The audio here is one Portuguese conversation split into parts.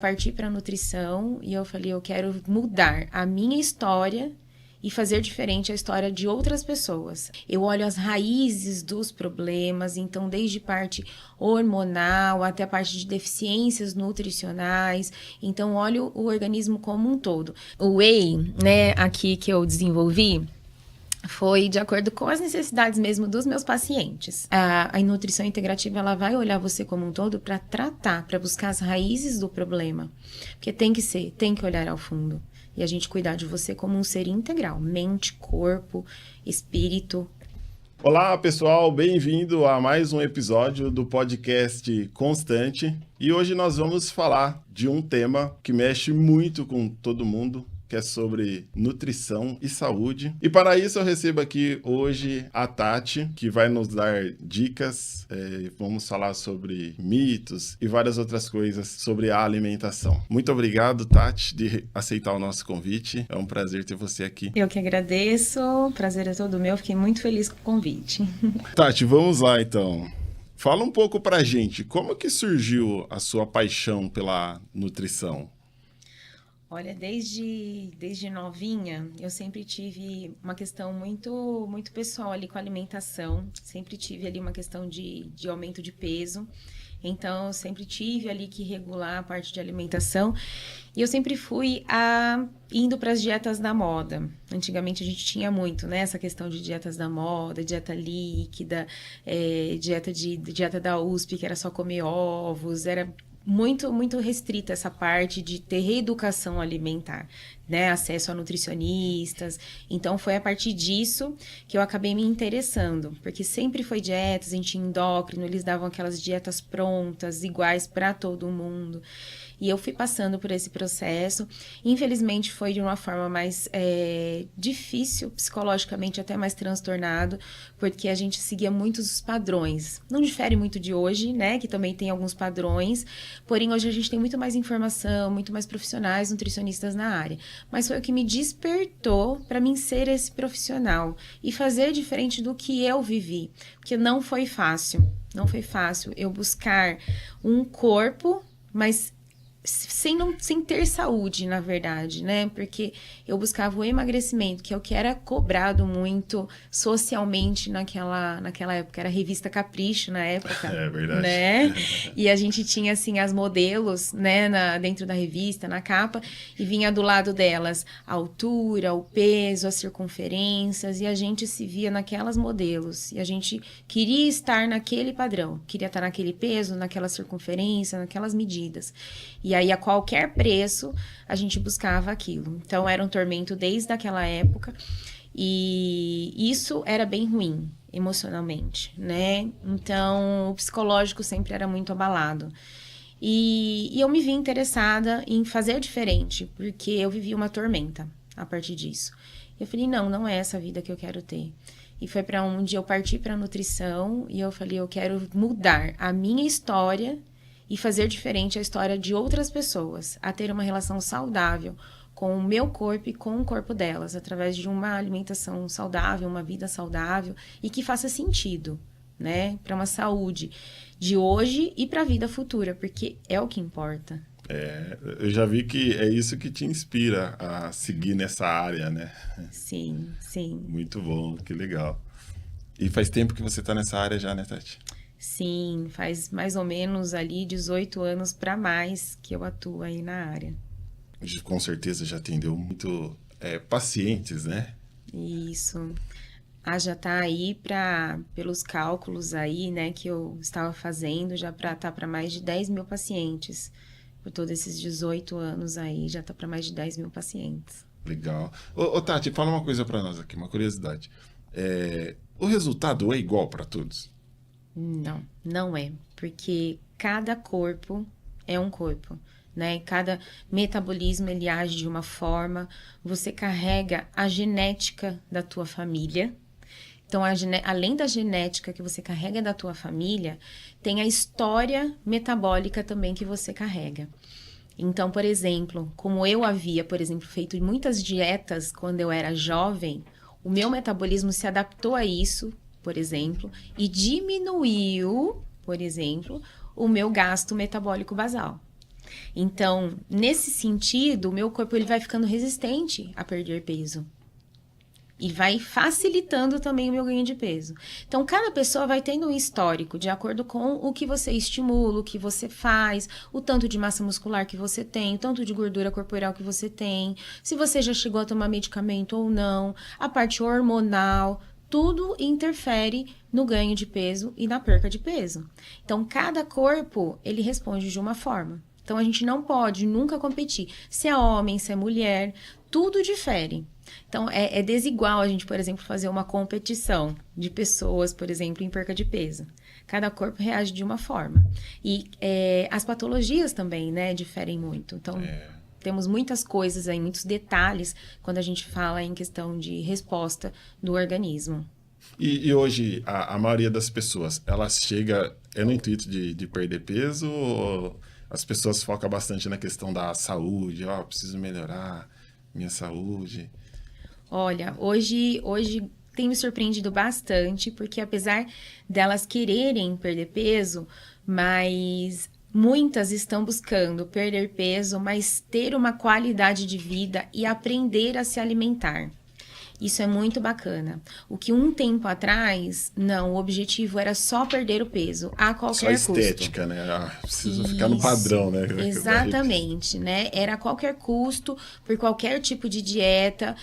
Parti para nutrição e eu falei, eu quero mudar a minha história e fazer diferente a história de outras pessoas. Eu olho as raízes dos problemas, então desde parte hormonal até a parte de deficiências nutricionais, então olho o organismo como um todo. O Whey, né, aqui que eu desenvolvi, foi de acordo com as necessidades mesmo dos meus pacientes. A nutrição integrativa, ela vai olhar você como um todo para tratar, para buscar as raízes do problema. Porque tem que olhar ao fundo. E a gente cuidar de você como um ser integral. Mente, corpo, espírito. Olá, pessoal. Bem-vindo a mais um episódio do podcast Constante. E hoje nós vamos falar de um tema que mexe muito com todo mundo, que é sobre nutrição e saúde. E para isso eu recebo aqui hoje a Tati, que vai nos dar dicas, vamos falar sobre mitos e várias outras coisas sobre a alimentação. Muito obrigado, Tati, de aceitar o nosso convite. É um prazer ter você aqui. Eu que agradeço, o prazer é todo meu, fiquei muito feliz com o convite. Tati, vamos lá então. Fala um pouco pra gente, como que surgiu a sua paixão pela nutrição? Olha, desde novinha, eu sempre tive uma questão muito pessoal ali com a alimentação. Sempre tive ali uma questão de aumento de peso. Então, eu sempre tive ali que regular a parte de alimentação. E eu sempre fui indo para as dietas da moda. Antigamente, a gente tinha muito, né? Essa questão de dietas da moda, dieta líquida, dieta da USP, que era só comer ovos, era muito restrita essa parte de ter reeducação alimentar, né? Acesso a nutricionistas. Então, foi a partir disso que eu acabei me interessando, porque sempre foi dietas, a gente tinha endócrino, eles davam aquelas dietas prontas, iguais para todo mundo. E eu fui passando por esse processo. Infelizmente, foi de uma forma mais difícil, psicologicamente até mais transtornado, porque a gente seguia muitos os padrões. Não difere muito de hoje, né? Que também tem alguns padrões. Porém, hoje a gente tem muito mais informação, muito mais profissionais, nutricionistas na área. Mas foi o que me despertou para mim ser esse profissional e fazer diferente do que eu vivi. Porque não foi fácil. Não foi fácil eu buscar um corpo, mas sem ter saúde, na verdade, né? Porque eu buscava o emagrecimento, que é o que era cobrado muito socialmente naquela época. Era a revista Capricho, na época. É verdade. Né? E a gente tinha, assim, as modelos, né? Dentro da revista, na capa, e vinha do lado delas a altura, o peso, as circunferências, e a gente se via naquelas modelos. E a gente queria estar naquele padrão, queria estar naquele peso, naquela circunferência, naquelas medidas. E aí, a qualquer preço, a gente buscava aquilo. Então, era um tormento desde aquela época. E isso era bem ruim, emocionalmente, né? Então, o psicológico sempre era muito abalado. E eu me vi interessada em fazer diferente, porque eu vivi uma tormenta a partir disso. Eu falei, não é essa vida que eu quero ter. E foi para onde eu parti para a nutrição e eu falei, eu quero mudar a minha história e fazer diferente a história de outras pessoas, a ter uma relação saudável com o meu corpo e com o corpo delas, através de uma alimentação saudável, uma vida saudável e que faça sentido, né, para uma saúde de hoje e para a vida futura, porque é o que importa. Eu já vi que é isso que te inspira a seguir nessa área, né? Sim. Muito bom, que legal. E faz tempo que você está nessa área já, né, Tati? Sim, faz mais ou menos ali 18 anos para mais que eu atuo aí na área. Com certeza já atendeu muito pacientes, né? Isso. Já tá aí pelos cálculos aí, né, que eu estava fazendo, já tá para mais de 10 mil pacientes. Por todos esses 18 anos aí, já tá para mais de 10 mil pacientes. Legal. Ô, Tati, fala uma coisa para nós aqui, uma curiosidade. O resultado é igual para todos? Não é, porque cada corpo é um corpo, né? Cada metabolismo, ele age de uma forma, você carrega a genética da tua família. Então, além da genética que você carrega da tua família, tem a história metabólica também que você carrega. Então, por exemplo, como eu havia, feito muitas dietas quando eu era jovem, o meu metabolismo se adaptou a isso, por exemplo, e diminuiu, por exemplo, o meu gasto metabólico basal. Então, nesse sentido, o meu corpo ele vai ficando resistente a perder peso. E vai facilitando também o meu ganho de peso. Então, cada pessoa vai tendo um histórico de acordo com o que você estimula, o que você faz, o tanto de massa muscular que você tem, o tanto de gordura corporal que você tem, se você já chegou a tomar medicamento ou não, a parte hormonal, tudo interfere no ganho de peso e na perca de peso. Então, cada corpo, ele responde de uma forma. Então, a gente não pode nunca competir. Se é homem, se é mulher, tudo difere. Então, é desigual a gente, por exemplo, fazer uma competição de pessoas, por exemplo, em perca de peso. Cada corpo reage de uma forma. E as patologias também, né, diferem muito. Então, temos muitas coisas aí, muitos detalhes, quando a gente fala em questão de resposta do organismo. E hoje, a maioria das pessoas, elas chega no intuito de perder peso ou as pessoas focam bastante na questão da saúde? Preciso melhorar minha saúde. Olha, hoje tem me surpreendido bastante, porque apesar delas quererem perder peso, mas muitas estão buscando perder peso, mas ter uma qualidade de vida e aprender a se alimentar. Isso é muito bacana. O que um tempo atrás, não, o objetivo era só perder o peso a qualquer custo. Só estética, né? Preciso ficar no padrão, né? Exatamente, né? Era a qualquer custo, por qualquer tipo de dieta,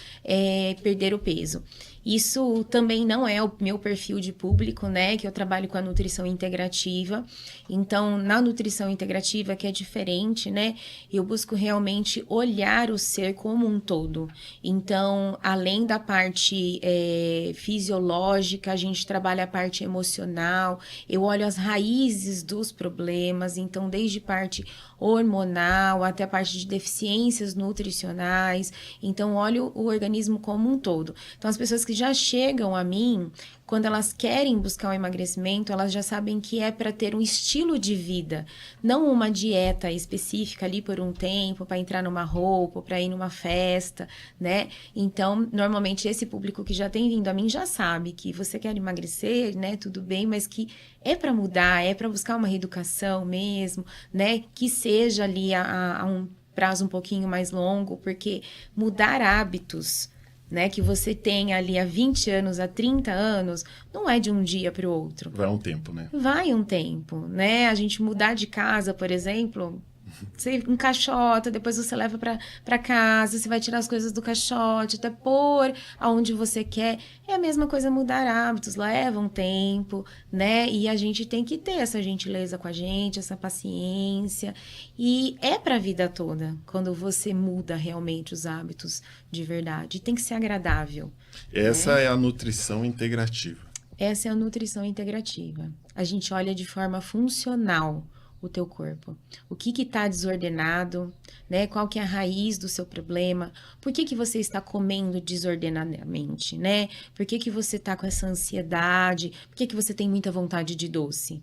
perder o peso. Isso também não é o meu perfil de público, né? Que eu trabalho com a nutrição integrativa. Então, na nutrição integrativa, que é diferente, né? Eu busco realmente olhar o ser como um todo. Então, além da parte fisiológica, a gente trabalha a parte emocional. Eu olho as raízes dos problemas. Então, desde parte hormonal até a parte de deficiências nutricionais. Então, olho o organismo como um todo. Então, as pessoas que já chegam a mim, quando elas querem buscar um emagrecimento, elas já sabem que é para ter um estilo de vida, não uma dieta específica ali por um tempo, para entrar numa roupa, para ir numa festa, né? Então, normalmente, esse público que já tem vindo a mim já sabe que você quer emagrecer, né? Tudo bem, mas que é para mudar, é para buscar uma reeducação mesmo, né? Que seja ali a um prazo um pouquinho mais longo, porque mudar hábitos, né, que você tem ali há 20 anos, há 30 anos, não é de um dia para o outro. Vai um tempo, né? Vai um tempo, né? A gente mudar de casa, por exemplo, você encaixota, depois você leva para casa, você vai tirar as coisas do caixote, até pôr aonde você quer. É a mesma coisa mudar hábitos, leva um tempo, né? E a gente tem que ter essa gentileza com a gente, essa paciência. E é para a vida toda, quando você muda realmente os hábitos de verdade. Tem que ser agradável. Essa é a nutrição integrativa. Essa é a nutrição integrativa. A gente olha de forma funcional o teu corpo. O que está desordenado, né? Qual que é a raiz do seu problema? Por que você está comendo desordenadamente, né? Por que você está com essa ansiedade? Por que você tem muita vontade de doce?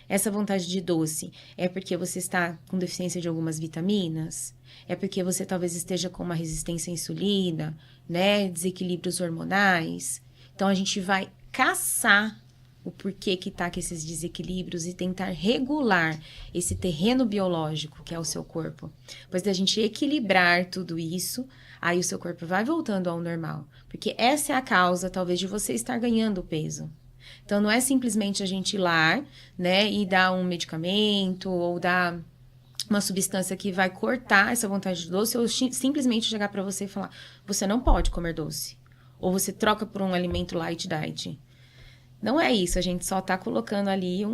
Essa vontade de doce é porque você está com deficiência de algumas vitaminas? É porque você talvez esteja com uma resistência à insulina, né? Desequilíbrios hormonais? Então, a gente vai caçar o porquê que tá com esses desequilíbrios e tentar regular esse terreno biológico que é o seu corpo. Depois da gente equilibrar tudo isso, aí o seu corpo vai voltando ao normal. Porque essa é a causa, talvez, de você estar ganhando peso. Então, não é simplesmente a gente ir lá, né, e dar um medicamento ou dar uma substância que vai cortar essa vontade de doce ou simplesmente chegar para você e falar, você não pode comer doce. Ou você troca por um alimento light diet. Não é isso, a gente só tá colocando ali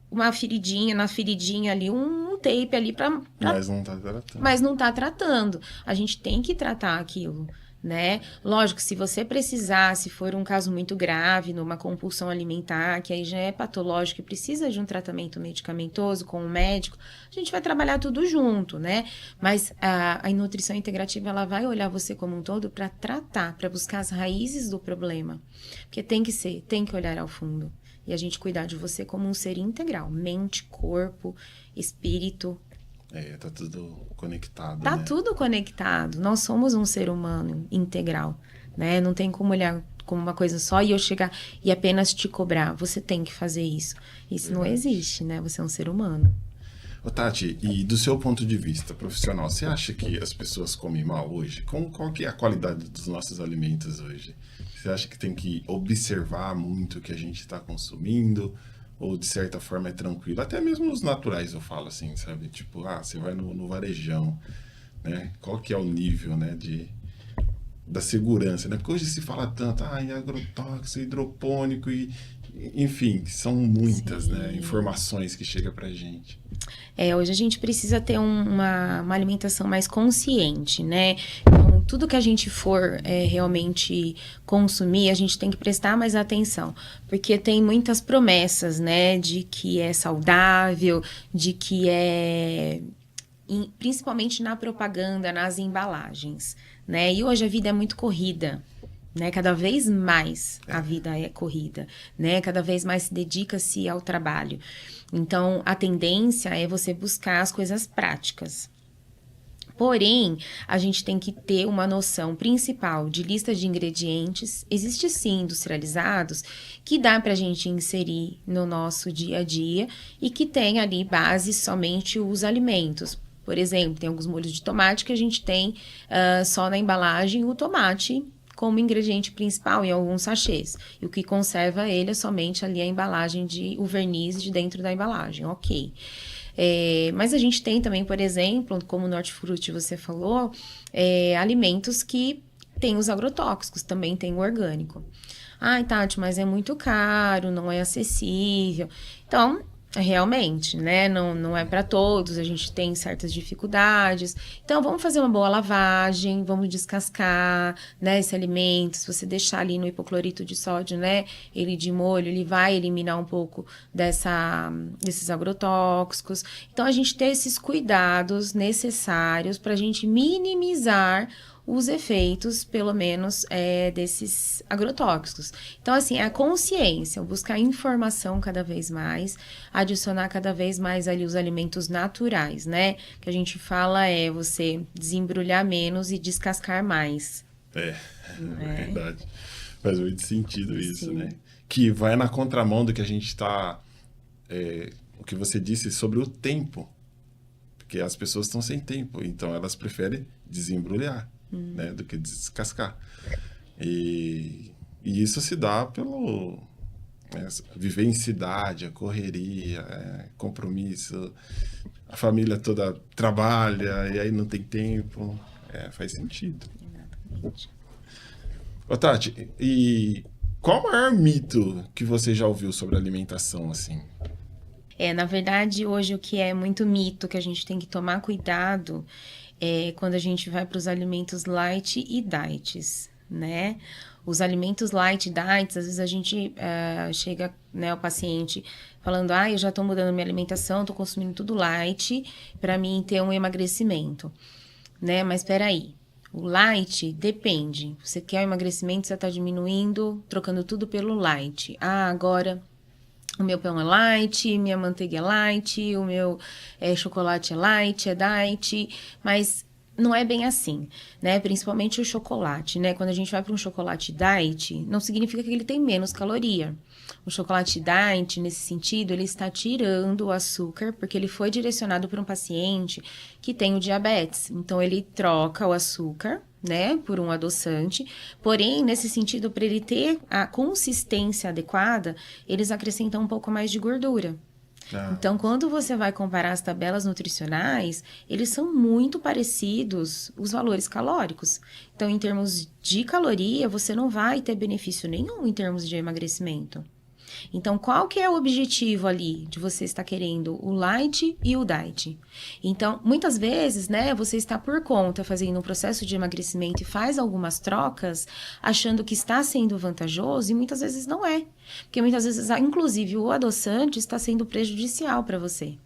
uma feridinha, na feridinha ali, um tape ali pra... Mas não tá tratando. Mas não tá tratando. A gente tem que tratar aquilo, né? Lógico, se você precisar, se for um caso muito grave, numa compulsão alimentar, que aí já é patológico e precisa de um tratamento medicamentoso com o médico, a gente vai trabalhar tudo junto, né? Mas a nutrição integrativa, ela vai olhar você como um todo para tratar, para buscar as raízes do problema. Porque tem que olhar ao fundo. E a gente cuidar de você como um ser integral. Mente, corpo, espírito. Tá tudo conectado, Tá né? tudo conectado. Nós somos um ser humano integral, né? Não tem como olhar como uma coisa só e eu chegar e apenas te cobrar. Você tem que fazer isso. Isso não existe, né? Você é um ser humano. Ô, Tati, e do seu ponto de vista profissional, você acha que as pessoas comem mal hoje? Qual que é a qualidade dos nossos alimentos hoje? Você acha que tem que observar muito o que a gente está consumindo? Ou, de certa forma, é tranquilo? Até mesmo os naturais, eu falo assim, sabe? Tipo, você vai no varejão, né? Qual que é o nível, né, da segurança, né? Porque hoje se fala tanto, agrotóxico, hidropônico enfim, são muitas, né, informações que chegam pra gente. Hoje a gente precisa ter uma alimentação mais consciente, né? Então, tudo que a gente for realmente consumir, a gente tem que prestar mais atenção, porque tem muitas promessas, né, de que é saudável, de que principalmente na propaganda, nas embalagens, né? E hoje a vida é muito corrida, né? Cada vez mais a vida é corrida, né? Cada vez mais se dedica-se ao trabalho. Então, a tendência é você buscar as coisas práticas. Porém, a gente tem que ter uma noção principal de lista de ingredientes. Existe sim industrializados que dá para a gente inserir no nosso dia a dia e que tem ali base somente os alimentos. Por exemplo, tem alguns molhos de tomate que a gente tem só na embalagem o tomate como ingrediente principal em alguns sachês. E o que conserva ele é somente ali a embalagem, o verniz de dentro da embalagem, ok. Mas a gente tem também, por exemplo, como o Norte-Frutti você falou, alimentos que tem os agrotóxicos, também tem o orgânico. Ai, Tati, mas é muito caro, não é acessível. Então, realmente, né? Não é para todos, a gente tem certas dificuldades. Então, vamos fazer uma boa lavagem, vamos descascar, né, esse alimento. Se você deixar ali no hipoclorito de sódio, né, ele de molho, ele vai eliminar um pouco desses agrotóxicos. Então, a gente ter esses cuidados necessários para a gente minimizar os efeitos, pelo menos, desses agrotóxicos. Então, assim, a consciência, buscar informação cada vez mais, adicionar cada vez mais ali os alimentos naturais, né? Que a gente fala você desembrulhar menos e descascar mais. É verdade. Faz muito sentido isso, Sim. né? Que vai na contramão do que a gente está... o que você disse sobre o tempo. Porque as pessoas estão sem tempo, então elas preferem desembrulhar. Né, do que descascar. E isso se dá pelo viver em cidade, a correria, compromisso, a família toda trabalha e aí não tem tempo. Faz sentido. Exatamente. Ô, Tati, e qual o maior mito que você já ouviu sobre alimentação, assim? Na verdade, hoje o que é muito mito, que a gente tem que tomar cuidado, quando a gente vai para os alimentos light e diets, né? Os alimentos light e diets, às vezes a gente chega, né, o paciente falando, eu já estou mudando minha alimentação, estou consumindo tudo light para mim ter um emagrecimento, né? Mas espera aí, o light depende. Você quer um emagrecimento, você está diminuindo, trocando tudo pelo light. Agora... o meu pão é light, minha manteiga é light, o meu chocolate é light, é diet, mas não é bem assim, né? Principalmente o chocolate, né? Quando a gente vai para um chocolate diet, não significa que ele tem menos caloria. O chocolate diet, nesse sentido, ele está tirando o açúcar, porque ele foi direcionado para um paciente que tem o diabetes. Então, ele troca o açúcar, né, por um adoçante, porém, nesse sentido, para ele ter a consistência adequada, eles acrescentam um pouco mais de gordura. Então, quando você vai comparar as tabelas nutricionais, eles são muito parecidos, os valores calóricos. Então, em termos de caloria, você não vai ter benefício nenhum em termos de emagrecimento. Então, qual que é o objetivo ali de você estar querendo o light e o diet? Então, muitas vezes, né, você está por conta fazendo um processo de emagrecimento e faz algumas trocas, achando que está sendo vantajoso e muitas vezes não é. Porque muitas vezes, inclusive, o adoçante está sendo prejudicial para você.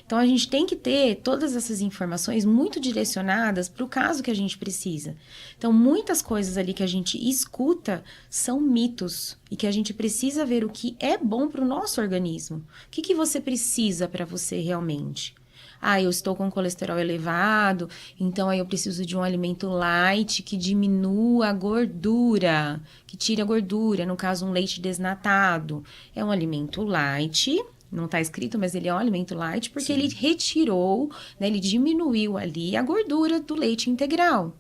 Então, a gente tem que ter todas essas informações muito direcionadas para o caso que a gente precisa. Então, muitas coisas ali que a gente escuta são mitos e que a gente precisa ver o que é bom para o nosso organismo. O que você precisa para você realmente? Eu estou com colesterol elevado, então aí eu preciso de um alimento light que diminua a gordura, que tire a gordura, no caso um leite desnatado. É um alimento light, Não está escrito, mas ele é um alimento light porque ele retirou, né, ele diminuiu ali a gordura do leite integral.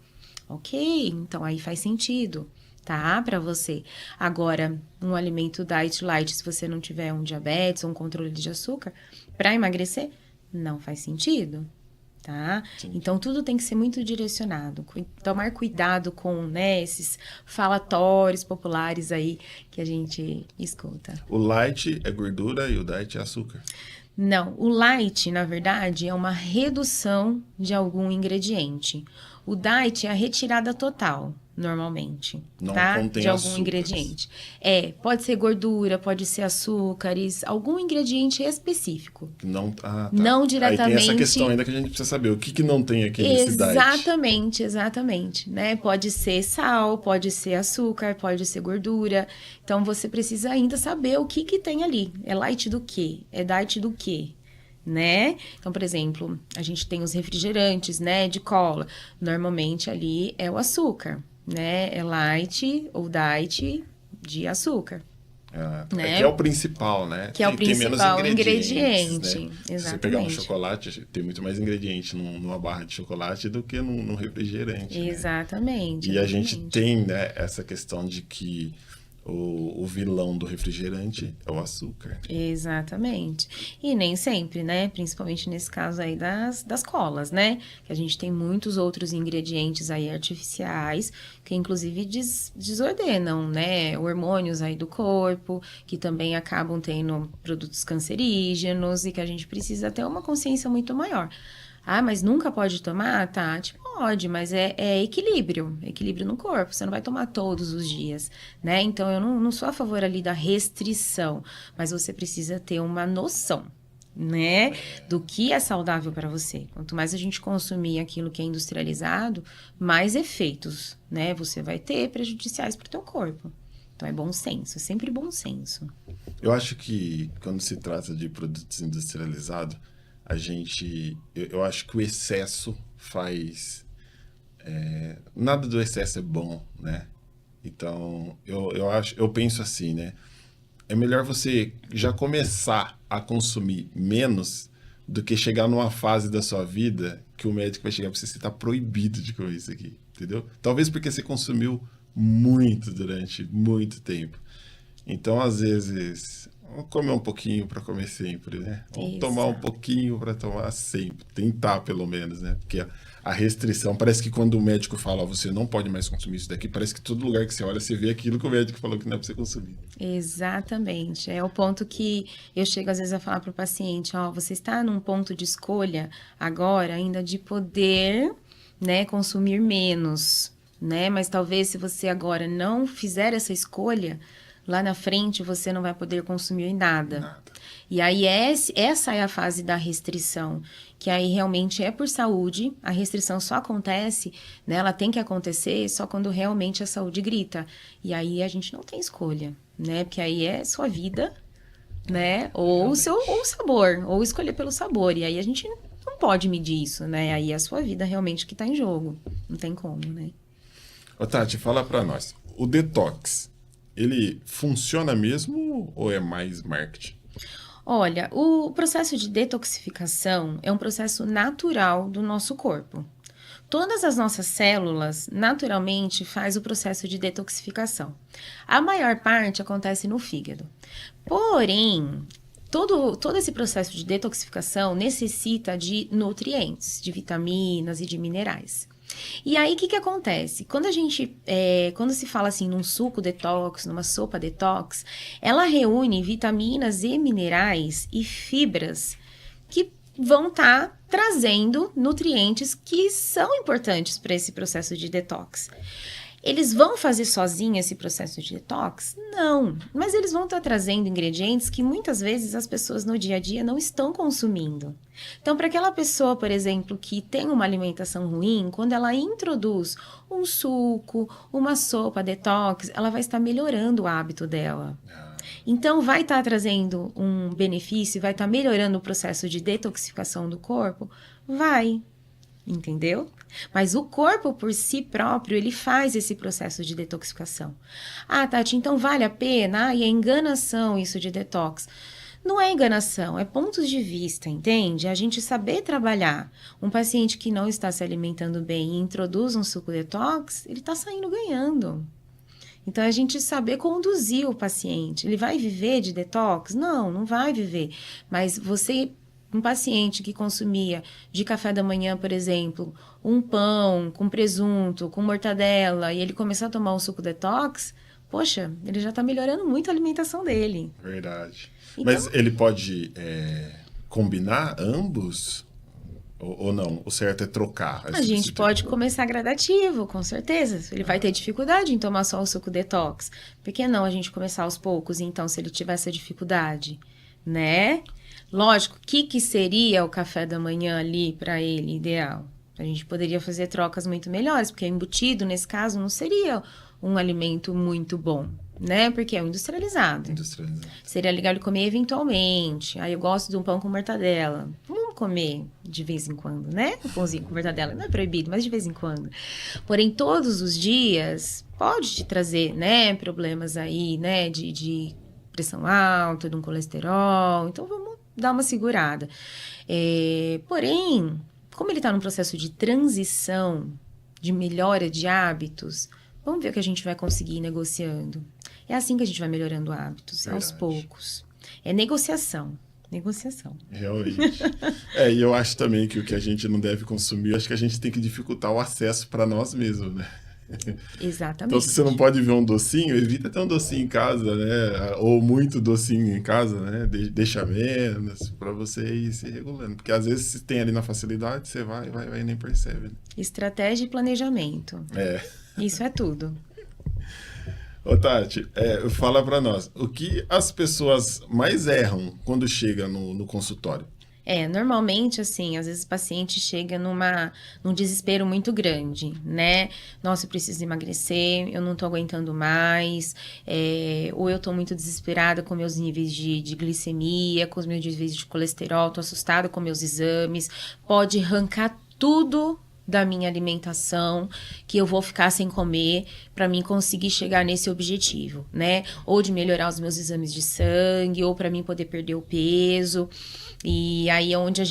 Ok, então aí faz sentido, tá? Para você. Agora, um alimento diet light, se você não tiver um diabetes ou um controle de açúcar, para emagrecer, não faz sentido. Tá? Então, tudo tem que ser muito direcionado. Tomar cuidado com, né, esses falatórios populares aí que a gente escuta. O light é gordura e o diet é açúcar. Não, o light, na verdade, é uma redução de algum ingrediente. O diet é a retirada total, normalmente, Não tá? contém De algum açúcares. ingrediente. Pode ser gordura, pode ser açúcares, algum ingrediente específico. Não, tá. Não Aí diretamente. tem essa questão ainda que a gente precisa saber. O que não tem aqui nesse diet? Exatamente, né? Pode ser sal, pode ser açúcar, pode ser gordura. Então, você precisa ainda saber o que tem ali. É light do quê? É diet do quê? Né? Então, por exemplo, a gente tem os refrigerantes, né, de cola. Normalmente ali é o açúcar, né? É light ou diet de açúcar. Né? Que é o principal, né? Que é o principal menos ingrediente. ingrediente. Né? Se você Exatamente. pegar um chocolate, tem muito mais ingrediente numa barra de chocolate do que num refrigerante. Exatamente. Né? E a gente tem, né, essa questão de que o vilão do refrigerante é o açúcar. Exatamente. E nem sempre, né? Principalmente nesse caso aí das colas, né? Que a gente tem muitos outros ingredientes aí artificiais que inclusive desordenam, né? Hormônios aí do corpo, que também acabam tendo produtos cancerígenos e que a gente precisa ter uma consciência muito maior. Ah, mas nunca pode tomar? Tá, pode, mas é equilíbrio no corpo, você não vai tomar todos os dias, né? Então, eu não sou a favor ali da restrição, mas você precisa ter uma noção, né? Do que é saudável para você. Quanto mais a gente consumir aquilo que é industrializado, mais efeitos, né? Você vai ter prejudiciais para o teu corpo. Então, é bom senso, é sempre bom senso. Eu acho que quando se trata de produtos industrializados, eu acho que o excesso faz... nada do excesso é bom, né? Então, eu penso assim, né? É melhor você já começar a consumir menos do que chegar numa fase da sua vida que o médico vai chegar para você está proibido de comer isso aqui, entendeu? Talvez porque você consumiu muito durante muito tempo. Então, às vezes... Vamos comer um pouquinho para comer sempre, né? Vamos tomar um pouquinho para tomar sempre. Tentar, pelo menos, né? Porque a restrição... Parece que quando o médico fala, ó, você não pode mais consumir isso daqui, parece que todo lugar que você olha, você vê aquilo que o médico falou que não é para você consumir. Exatamente. É o ponto que eu chego, às vezes, a falar para o paciente, ó, você está num ponto de escolha agora ainda de poder, né, consumir menos, né? Mas talvez se você agora não fizer essa escolha... Lá na frente, você não vai poder consumir nada. E aí, essa é a fase da restrição, que aí realmente é por saúde. A restrição só acontece, né? Ela tem que acontecer só quando realmente a saúde grita. E aí, a gente não tem escolha, né? Porque aí é sua vida, né? Ou o sabor, ou escolher pelo sabor. E aí, a gente não pode medir isso, né? Aí é a sua vida realmente que tá em jogo. Não tem como, né? Ô, Tati, fala pra nós. O detox... Ele funciona mesmo ou é mais marketing? Olha, o processo de detoxificação é um processo natural do nosso corpo. Todas as nossas células, naturalmente, faz o processo de detoxificação. A maior parte acontece no fígado. Porém, todo esse processo de detoxificação necessita de nutrientes, de vitaminas e de minerais. E aí, o que acontece? Quando se fala assim num suco detox, numa sopa detox, ela reúne vitaminas e minerais e fibras que vão estar trazendo nutrientes que são importantes para esse processo de detox. Eles vão fazer sozinho esse processo de detox? Não, mas eles vão estar trazendo ingredientes que muitas vezes as pessoas no dia a dia não estão consumindo. Então, para aquela pessoa, por exemplo, que tem uma alimentação ruim, quando ela introduz um suco, uma sopa detox, ela vai estar melhorando o hábito dela. Então, vai estar trazendo um benefício, vai estar melhorando o processo de detoxificação do corpo? Vai. Entendeu? Mas o corpo por si próprio, ele faz esse processo de detoxificação. Ah, Tati, então vale a pena? E é enganação isso de detox. Não é enganação, é pontos de vista, entende? A gente saber trabalhar. Um paciente que não está se alimentando bem e introduz um suco detox, ele está saindo ganhando. Então, a gente saber conduzir o paciente. Ele vai viver de detox? Não, não vai viver. Mas um paciente que consumia de café da manhã, por exemplo, um pão com presunto, com mortadela, e ele começar a tomar um suco detox, poxa, ele já está melhorando muito a alimentação dele. Verdade. Então, Mas ele pode combinar ambos? Ou não? O certo é trocar? a gente pode começar gradativo, com certeza. Ele vai ter dificuldade em tomar só o suco detox. Por que não a gente começar aos poucos, então, se ele tiver essa dificuldade, né? Lógico, o que seria o café da manhã ali para ele ideal? A gente poderia fazer trocas muito melhores, porque embutido, nesse caso, não seria um alimento muito bom, né? Porque é um industrializado. Seria legal ele comer eventualmente. Aí eu gosto de um pão com mortadela. Vamos comer de vez em quando, né? Um pãozinho com mortadela. Não é proibido, mas de vez em quando. Porém, todos os dias pode te trazer, né? Problemas aí, né? De pressão alta, de um colesterol. Então, vamos dar uma segurada. Porém, como ele está num processo de transição, de melhora de hábitos, vamos ver o que a gente vai conseguir negociando. É assim que a gente vai melhorando hábitos, aos poucos. É negociação. Negociação. Realmente. E eu acho também que o que a gente não deve consumir, acho que a gente tem que dificultar o acesso para nós mesmos, né? Exatamente. Então, se você não pode ver um docinho, evita ter um docinho em casa, né? Ou muito docinho em casa, né? Deixa menos, para você ir se regulando. Porque às vezes, se tem ali na facilidade, você vai e nem percebe. Né? Estratégia e planejamento. Isso é tudo. Ô, Tati, fala para nós, o que as pessoas mais erram quando chegam no consultório? Normalmente, assim, às vezes o paciente chega num desespero muito grande, né? Nossa, eu preciso emagrecer, eu não tô aguentando mais, ou eu tô muito desesperada com meus níveis de glicemia, com os meus níveis de colesterol, tô assustada com meus exames, pode arrancar tudo da minha alimentação, que eu vou ficar sem comer para mim conseguir chegar nesse objetivo, né? Ou de melhorar os meus exames de sangue, ou para mim poder perder o peso. E aí é onde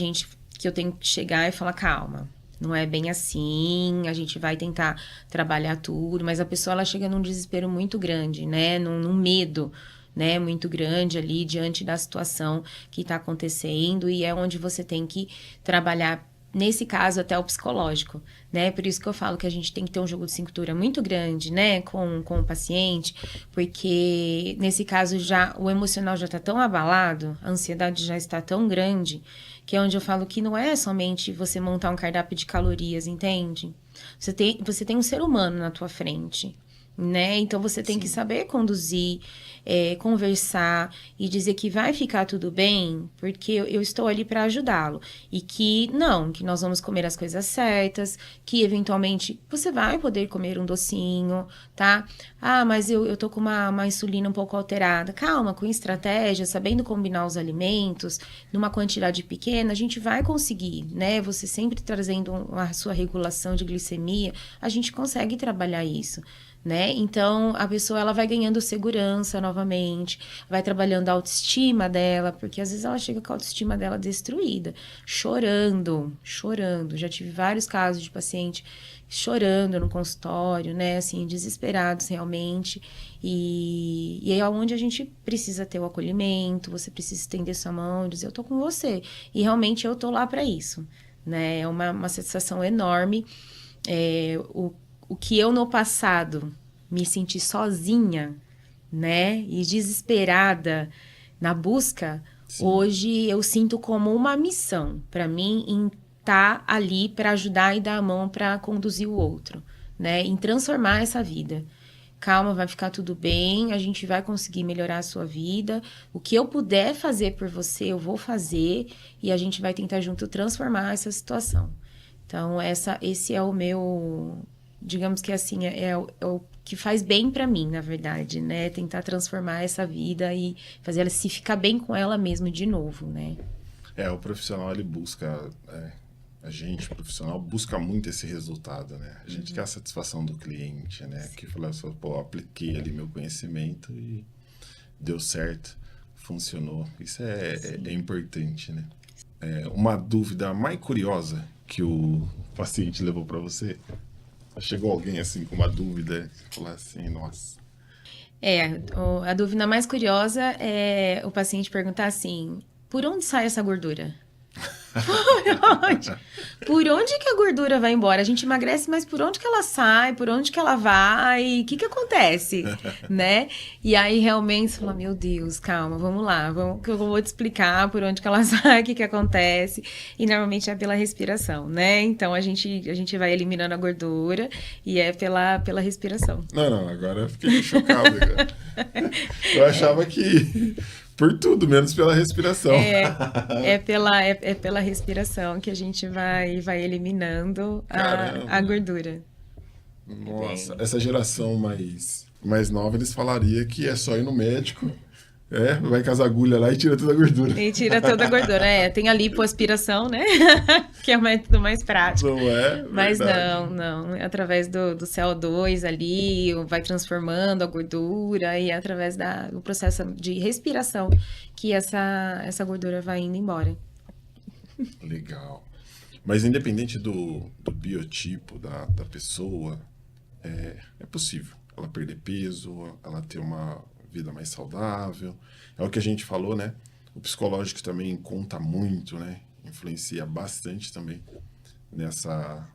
que eu tenho que chegar e falar, calma, não é bem assim, a gente vai tentar trabalhar tudo, mas a pessoa ela chega num desespero muito grande, né? Num medo, né, muito grande ali diante da situação que está acontecendo, e é onde você tem que trabalhar, nesse caso, até o psicológico, né? Por isso que eu falo que a gente tem que ter um jogo de cintura muito grande, né? Com o paciente, porque nesse caso o emocional já está tão abalado, a ansiedade já está tão grande, que é onde eu falo que não é somente você montar um cardápio de calorias, entende? Você tem um ser humano na tua frente, né? Então, você tem que saber conduzir, conversar e dizer que vai ficar tudo bem, porque eu estou ali para ajudá-lo. E que nós vamos comer as coisas certas, que eventualmente você vai poder comer um docinho, tá? Ah, mas eu tô com uma insulina um pouco alterada. Calma, com estratégia, sabendo combinar os alimentos, numa quantidade pequena, a gente vai conseguir, né? Você sempre trazendo a sua regulação de glicemia, a gente consegue trabalhar isso, né? Então, a pessoa ela vai ganhando segurança novamente, vai trabalhando a autoestima dela, porque às vezes ela chega com a autoestima dela destruída, chorando. Já tive vários casos de paciente chorando no consultório, né? Assim, desesperados realmente. E é onde a gente precisa ter o acolhimento, você precisa estender sua mão e dizer, eu tô com você. E realmente eu tô lá para isso, né? É uma sensação enorme. O que eu no passado me senti sozinha, né, e desesperada na busca, sim, hoje eu sinto como uma missão para mim em estar ali para ajudar e dar a mão para conduzir o outro, né, em transformar essa vida. Calma, vai ficar tudo bem, a gente vai conseguir melhorar a sua vida. O que eu puder fazer por você, eu vou fazer e a gente vai tentar junto transformar essa situação. Então, esse é o meu... Digamos que assim, é o que faz bem para mim, na verdade, né? Tentar transformar essa vida e fazer ela se ficar bem com ela mesma de novo, né? O profissional, ele busca... a gente, profissional, busca muito esse resultado, né? A gente quer a satisfação do cliente, né? Que fala assim, apliquei ali meu conhecimento e deu certo. funcionou. Isso é importante, né? Uma dúvida mais curiosa que o paciente levou para você? Chegou alguém assim com uma dúvida e falou assim, nossa... A dúvida mais curiosa é o paciente perguntar assim, por onde sai essa gordura? Por onde? Por onde que a gordura vai embora? A gente emagrece, mas por onde que ela sai? Por onde que ela vai? O que acontece? Né? E aí realmente você fala, meu Deus, calma, vamos lá, que eu vou te explicar por onde que ela sai, o que acontece. E normalmente é pela respiração, né? Então a gente vai eliminando a gordura e é pela respiração. Não, agora eu fiquei chocado, cara. Eu achava que por tudo, menos pela respiração. É pela respiração que a gente vai eliminando a gordura. Nossa, essa geração mais nova, eles falariam que é só ir no médico, vai com as agulhas lá e tira toda a gordura. E tira toda a gordura, tem a lipoaspiração, né? Que é o método mais prático. Não é? Mas verdade. não. É através do CO2 ali, vai transformando a gordura e é através do processo de respiração que essa gordura vai indo embora. Legal. Mas independente do biotipo da pessoa, é possível ela perder peso, ela ter uma vida mais saudável. É o que a gente falou, né? O psicológico também conta muito, né? Influencia bastante também nessa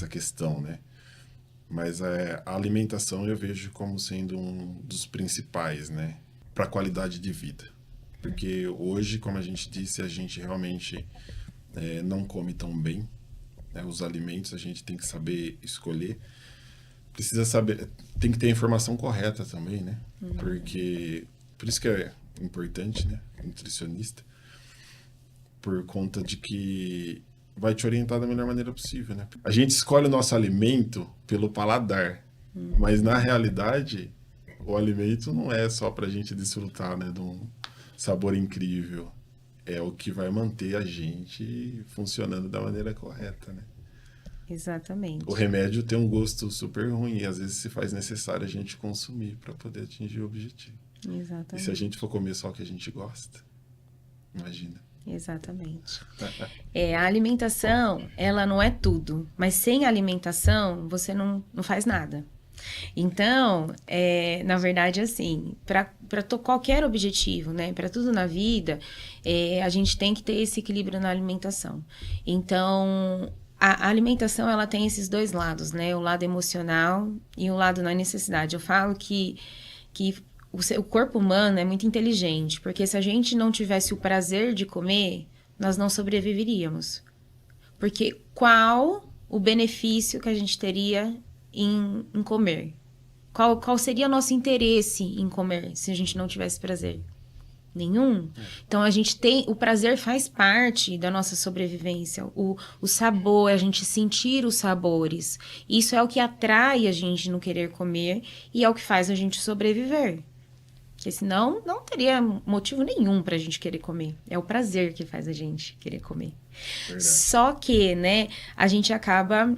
questão, né? Mas a alimentação eu vejo como sendo um dos principais, né? Para a qualidade de vida. Porque hoje, como a gente disse, a gente realmente não come tão bem, né? Os alimentos a gente tem que saber escolher. Precisa saber, tem que ter a informação correta também, né? Porque, por isso que é importante, né? Nutricionista, por conta de que vai te orientar da melhor maneira possível, né? A gente escolhe o nosso alimento pelo paladar, mas na realidade, o alimento não é só pra gente desfrutar, né? De um sabor incrível. É o que vai manter a gente funcionando da maneira correta, né? Exatamente. O remédio tem um gosto super ruim e às vezes se faz necessário a gente consumir para poder atingir o objetivo. Exatamente. E se a gente for comer só o que a gente gosta, imagina. Exatamente. A alimentação, ela não é tudo, mas sem alimentação você não faz nada. Então, na verdade, assim, para qualquer objetivo, né, para tudo na vida, a gente tem que ter esse equilíbrio na alimentação. Então, a alimentação, ela tem esses dois lados, né, o lado emocional e o lado na necessidade. Eu falo que o corpo humano é muito inteligente, porque se a gente não tivesse o prazer de comer, nós não sobreviveríamos. Porque qual o benefício que a gente teria em comer? Qual seria o nosso interesse em comer se a gente não tivesse prazer? Nenhum. Então, o prazer faz parte da nossa sobrevivência. O sabor, a gente sentir os sabores. Isso é o que atrai a gente no querer comer e é o que faz a gente sobreviver. Porque senão, não teria motivo nenhum pra gente querer comer. É o prazer que faz a gente querer comer. Verdade. Só que, né, a gente acaba,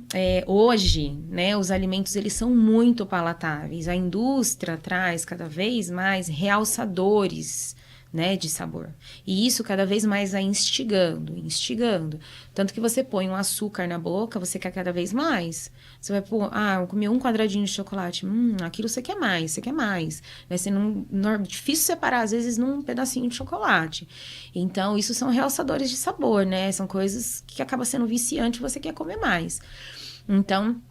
hoje, né, os alimentos, eles são muito palatáveis. A indústria traz cada vez mais realçadores, né, de sabor. E isso cada vez mais vai instigando. Tanto que você põe um açúcar na boca, você quer cada vez mais. Você vai pôr, eu comi um quadradinho de chocolate, aquilo você quer mais. Vai ser difícil separar, às vezes, num pedacinho de chocolate. Então, isso são realçadores de sabor, né? São coisas que acaba sendo viciante, você quer comer mais. Então,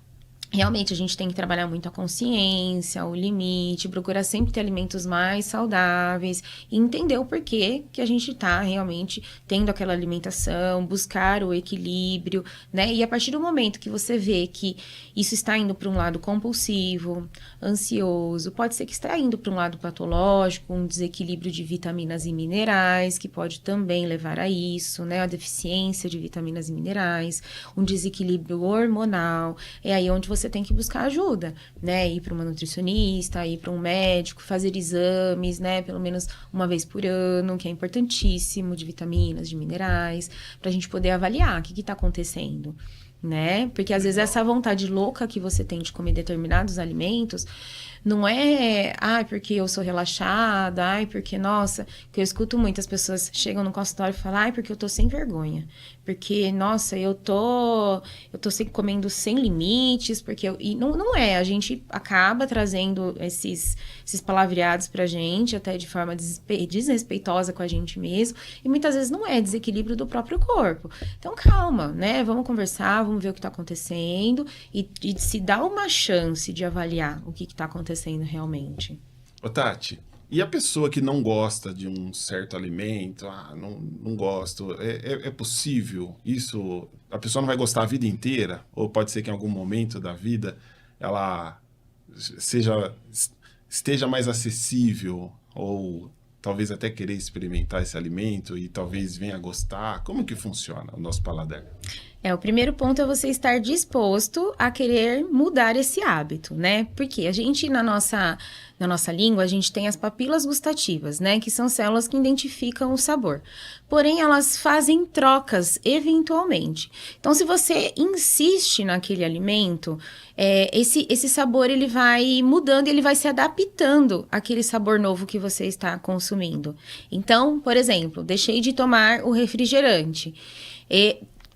realmente, a gente tem que trabalhar muito a consciência, o limite, procurar sempre ter alimentos mais saudáveis e entender o porquê que a gente está realmente tendo aquela alimentação, buscar o equilíbrio, né? E a partir do momento que você vê que isso está indo para um lado compulsivo, ansioso, pode ser que está indo para um lado patológico, um desequilíbrio de vitaminas e minerais, que pode também levar a isso, né? A deficiência de vitaminas e minerais, um desequilíbrio hormonal, é aí onde você tem que buscar ajuda, né? Ir para uma nutricionista, ir para um médico, fazer exames, né? Pelo menos uma vez por ano, que é importantíssimo, de vitaminas, de minerais, para a gente poder avaliar o que está acontecendo, né? Porque às vezes essa vontade louca que você tem de comer determinados alimentos não é, porque eu sou relaxada, porque, nossa, que eu escuto muitas pessoas chegam no consultório e falam, porque eu tô sem vergonha. Porque, nossa, eu tô comendo sem limites, e não é, a gente acaba trazendo esses palavreados pra gente, até de forma desrespeitosa com a gente mesmo, e muitas vezes não é desequilíbrio do próprio corpo. Então, calma, né? Vamos conversar, vamos ver o que tá acontecendo e se dar uma chance de avaliar o que tá acontecendo realmente. Ô, Tati, e a pessoa que não gosta de um certo alimento, não gosto, é possível isso? A pessoa não vai gostar a vida inteira? Ou pode ser que em algum momento da vida ela esteja mais acessível, ou talvez até querer experimentar esse alimento e talvez venha a gostar? Como que funciona o nosso paladar? O primeiro ponto é você estar disposto a querer mudar esse hábito, né? Porque a gente, na nossa língua, a gente tem as papilas gustativas, né? Que são células que identificam o sabor. Porém, elas fazem trocas, eventualmente. Então, se você insiste naquele alimento, esse sabor, ele vai mudando, ele vai se adaptando àquele sabor novo que você está consumindo. Então, por exemplo, deixei de tomar o refrigerante.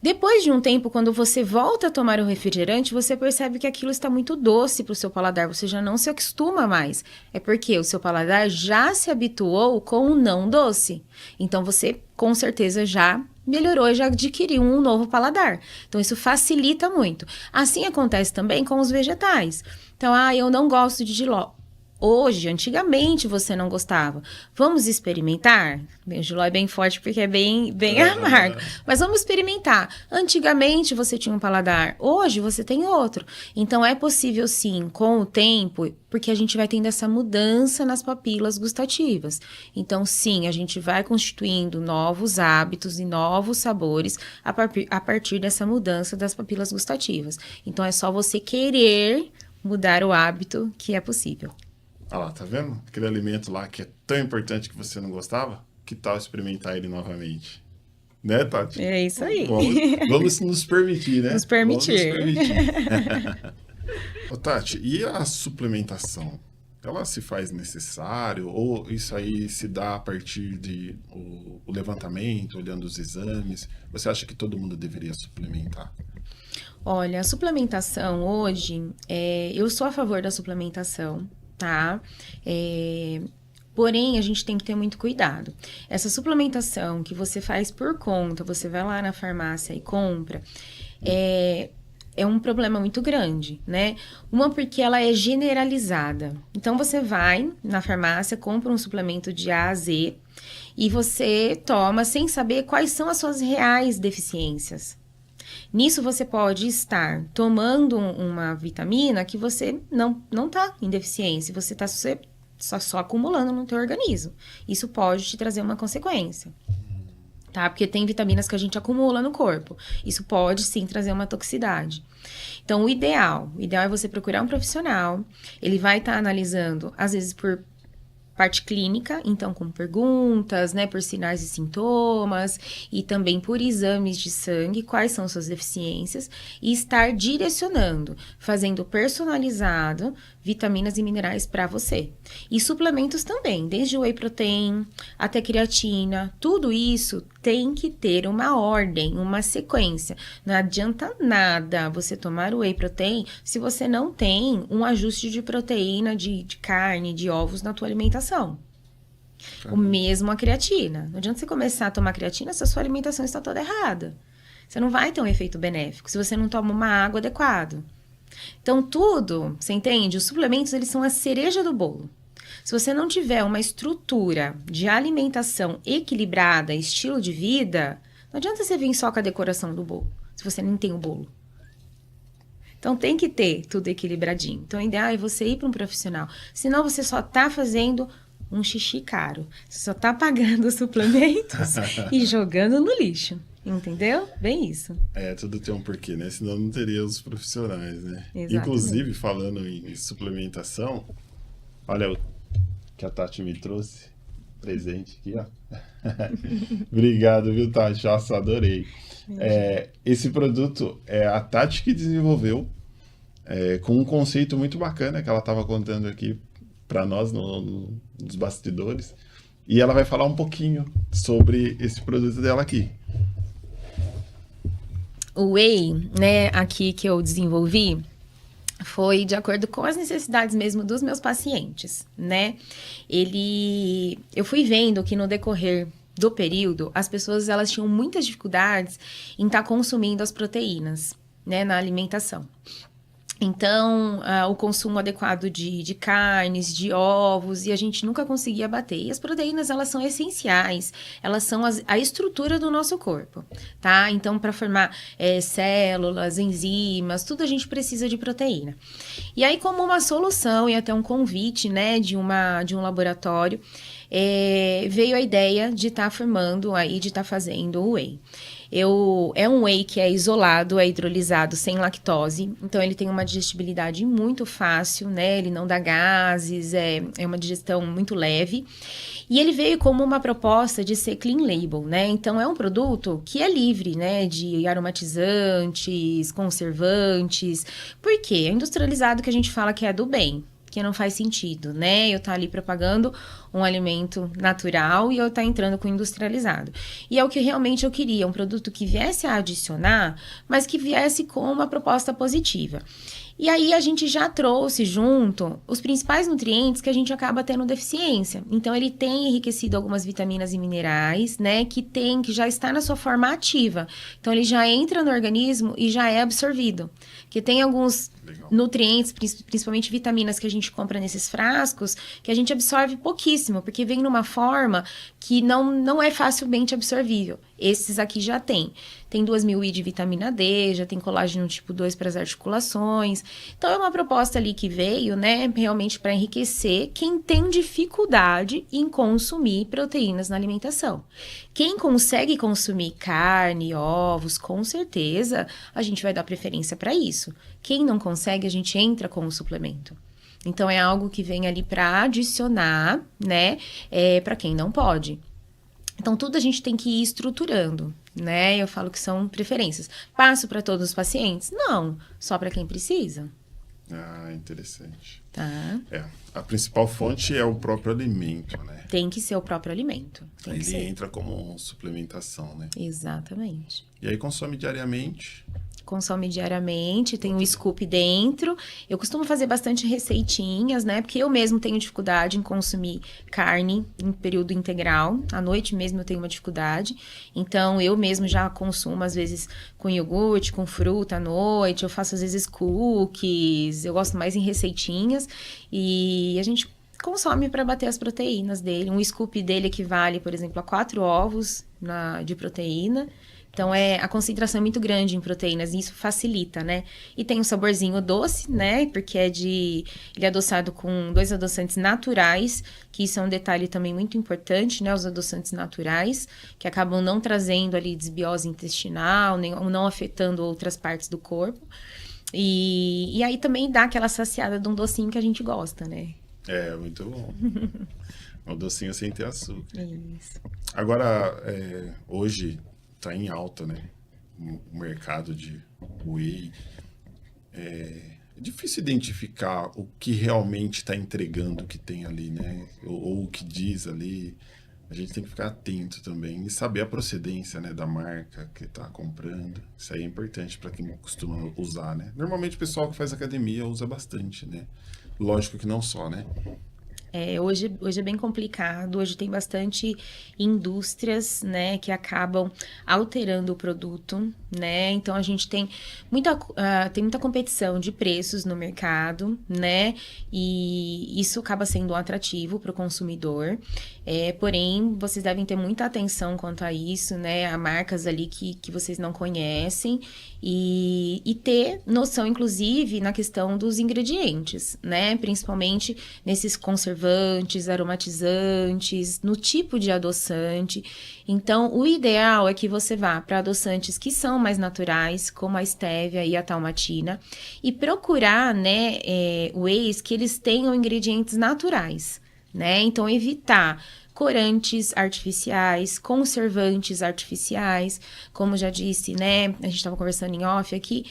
Depois de um tempo, quando você volta a tomar o refrigerante, você percebe que aquilo está muito doce para o seu paladar, você já não se acostuma mais. É porque o seu paladar já se habituou com o não doce. Então, você, com certeza, já melhorou e já adquiriu um novo paladar. Então, isso facilita muito. Assim acontece também com os vegetais. Então, eu não gosto de jiló. Hoje, antigamente, você não gostava. Vamos experimentar? O jiló é bem forte porque é bem amargo. Mas vamos experimentar. Antigamente, você tinha um paladar. Hoje, você tem outro. Então, é possível, sim, com o tempo, porque a gente vai tendo essa mudança nas papilas gustativas. Então, sim, a gente vai constituindo novos hábitos e novos sabores a partir dessa mudança das papilas gustativas. Então, é só você querer mudar o hábito que é possível. Olha lá, tá vendo? Aquele alimento lá que é tão importante que você não gostava? Que tal experimentar ele novamente? Né, Tati? É isso aí. Vamos nos permitir, né? Nos permitir. Vamos nos permitir. Ô, Tati, e a suplementação? Ela se faz necessário? Ou isso aí se dá a partir de o levantamento, olhando os exames? Você acha que todo mundo deveria suplementar? Olha, a suplementação hoje, eu sou a favor da suplementação, tá? Porém, a gente tem que ter muito cuidado. Essa suplementação que você faz por conta, você vai lá na farmácia e compra, é um problema muito grande, né? Uma, porque ela é generalizada. Então, você vai na farmácia, compra um suplemento de A a Z e você toma sem saber quais são as suas reais deficiências. Nisso, você pode estar tomando uma vitamina que você não está em deficiência, você está só acumulando no teu organismo. Isso pode te trazer uma consequência, tá? Porque tem vitaminas que a gente acumula no corpo. Isso pode, sim, trazer uma toxicidade. Então, o ideal é você procurar um profissional, ele vai estar analisando, às vezes, por parte clínica, então com perguntas, né, por sinais e sintomas, e também por exames de sangue, quais são suas deficiências, e estar direcionando, fazendo personalizado vitaminas e minerais para você. E suplementos também, desde whey protein até creatina, tudo isso tem que ter uma ordem, uma sequência. Não adianta nada você tomar o whey protein se você não tem um ajuste de proteína, de carne, de ovos na tua alimentação. O mesmo a creatina. Não adianta você começar a tomar creatina se a sua alimentação está toda errada. Você não vai ter um efeito benéfico se você não toma uma água adequada. Então, tudo, você entende? Os suplementos, eles são a cereja do bolo. Se você não tiver uma estrutura de alimentação equilibrada, estilo de vida, não adianta você vir só com a decoração do bolo, se você nem tem o bolo. Então, tem que ter tudo equilibradinho. Então, o ideal é você ir para um profissional. Senão, você só está fazendo um xixi caro. Você só está pagando suplementos e jogando no lixo. Entendeu? Bem isso. Tudo tem um porquê, né? Senão não teria os profissionais, né? Exatamente. Inclusive, falando em suplementação, olha o que a Tati me trouxe. presente aqui, ó. Obrigado, viu, Tati? Nossa, adorei. Esse produto é a Tati que desenvolveu, com um conceito muito bacana que ela estava contando aqui para nós nos bastidores. E ela vai falar um pouquinho sobre esse produto dela aqui. O whey, né, aqui que eu desenvolvi, foi de acordo com as necessidades mesmo dos meus pacientes, né? Eu fui vendo que no decorrer do período, as pessoas elas tinham muitas dificuldades em estar consumindo as proteínas, né, na alimentação. Então, o consumo adequado de carnes, de ovos, e a gente nunca conseguia bater. E as proteínas, elas são essenciais, elas são a estrutura do nosso corpo, tá? Então, para formar células, enzimas, tudo a gente precisa de proteína. E aí, como uma solução e até um convite, né, de um laboratório, veio a ideia de estar formando aí, de estar fazendo o whey. É um whey que é isolado, é hidrolisado sem lactose, então ele tem uma digestibilidade muito fácil, né? Ele não dá gases, é uma digestão muito leve. E ele veio como uma proposta de ser clean label, né? Então é um produto que é livre, né? De aromatizantes, conservantes. Por quê? É industrializado que a gente fala que é do bem. Que não faz sentido, né? Eu estar ali propagando um alimento natural e eu estar entrando com industrializado. E é o que realmente eu queria, um produto que viesse a adicionar, mas que viesse com uma proposta positiva. E aí a gente já trouxe junto os principais nutrientes que a gente acaba tendo deficiência. Então ele tem enriquecido algumas vitaminas e minerais, né, que já está na sua forma ativa. Então ele já entra no organismo e já é absorvido. Que tem alguns nutrientes, principalmente vitaminas que a gente compra nesses frascos, que a gente absorve pouquíssimo, porque vem numa forma que não é facilmente absorvível. Esses aqui já tem. Tem 2.000 I de vitamina D, já tem colágeno tipo 2 para as articulações. Então, é uma proposta ali que veio, né, realmente para enriquecer quem tem dificuldade em consumir proteínas na alimentação. Quem consegue consumir carne, ovos, com certeza, a gente vai dar preferência para isso. Quem não consegue, a gente entra com o suplemento. Então, é algo que vem ali para adicionar, né, para quem não pode. Então, tudo a gente tem que ir estruturando, né? Eu falo que são preferências. Passo para todos os pacientes? Não, só para quem precisa. Ah, interessante. Tá. A principal fonte é o próprio alimento, né? Tem que ser o próprio alimento. Ele entra como suplementação, né? Exatamente. E aí consome diariamente? Consome diariamente, tem um scoop dentro. Eu costumo fazer bastante receitinhas, né? Porque eu mesmo tenho dificuldade em consumir carne em período integral. À noite mesmo eu tenho uma dificuldade. Então, eu mesmo já consumo, às vezes, com iogurte, com fruta à noite. Eu faço, às vezes, cookies. Eu gosto mais em receitinhas. E a gente consome para bater as proteínas dele. Um scoop dele equivale, por exemplo, a 4 ovos de proteína. Então, a concentração é muito grande em proteínas e isso facilita, né? E tem um saborzinho doce, né? Porque ele é adoçado com 2 adoçantes naturais, que isso é um detalhe também muito importante, né? Os adoçantes naturais, que acabam não trazendo ali desbiose intestinal, nem não afetando outras partes do corpo. E aí também dá aquela saciada de um docinho que a gente gosta, né? É, muito bom. Um docinho sem ter açúcar. Isso. Agora, hoje está em alta, né? O mercado de whey. É difícil identificar o que realmente está entregando o que tem ali, né? Ou o que diz ali. A gente tem que ficar atento também e saber a procedência, né, da marca que está comprando. Isso aí é importante para quem costuma usar, né? Normalmente o pessoal que faz academia usa bastante, né? Lógico que não só, né? Hoje é bem complicado, hoje tem bastante indústrias, né, que acabam alterando o produto, né, então a gente tem muita competição de preços no mercado, né, e isso acaba sendo um atrativo para o consumidor, porém, vocês devem ter muita atenção quanto a isso, né, há marcas ali que vocês não conhecem e ter noção, inclusive, na questão dos ingredientes, né, principalmente nesses conservantes, aromatizantes, no tipo de adoçante. Então, o ideal é que você vá para adoçantes que são mais naturais, como a estévia e a talmatina, e procurar, né, wheys que eles tenham ingredientes naturais, né? Então, evitar corantes artificiais, conservantes artificiais, como já disse, né? A gente estava conversando em off aqui,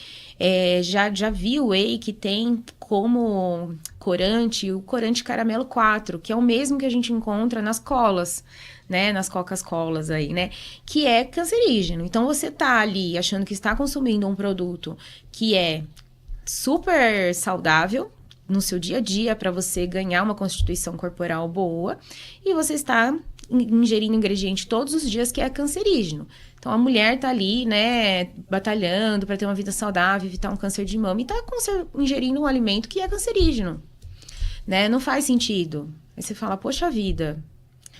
já vi o whey que tem como corante o corante caramelo 4, que é o mesmo que a gente encontra nas colas, né, nas Coca-Colas aí, né, que é cancerígeno. Então, você tá ali achando que está consumindo um produto que é super saudável no seu dia a dia para você ganhar uma constituição corporal boa e você está ingerindo ingrediente todos os dias que é cancerígeno. Então, a mulher tá ali, né, batalhando para ter uma vida saudável, evitar um câncer de mama e tá ingerindo um alimento que é cancerígeno, né? Não faz sentido. Aí você fala, poxa vida.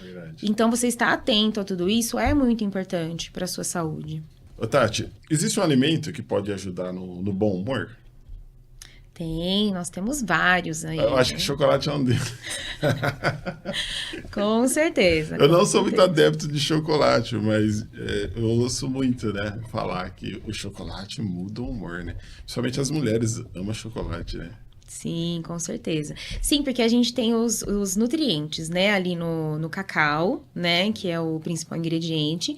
Verdade. Então, você estar atento a tudo isso é muito importante para a sua saúde. Ô, Tati, existe um alimento que pode ajudar no bom humor? Tem, nós temos vários aí. Eu acho que chocolate é um deles. Com certeza. Eu não sou muito adepto de chocolate, mas eu ouço muito, né, falar que o chocolate muda o humor, né? Principalmente as mulheres amam chocolate, né? Sim, com certeza. Sim, porque a gente tem os nutrientes, né, ali no cacau, né, que é o principal ingrediente.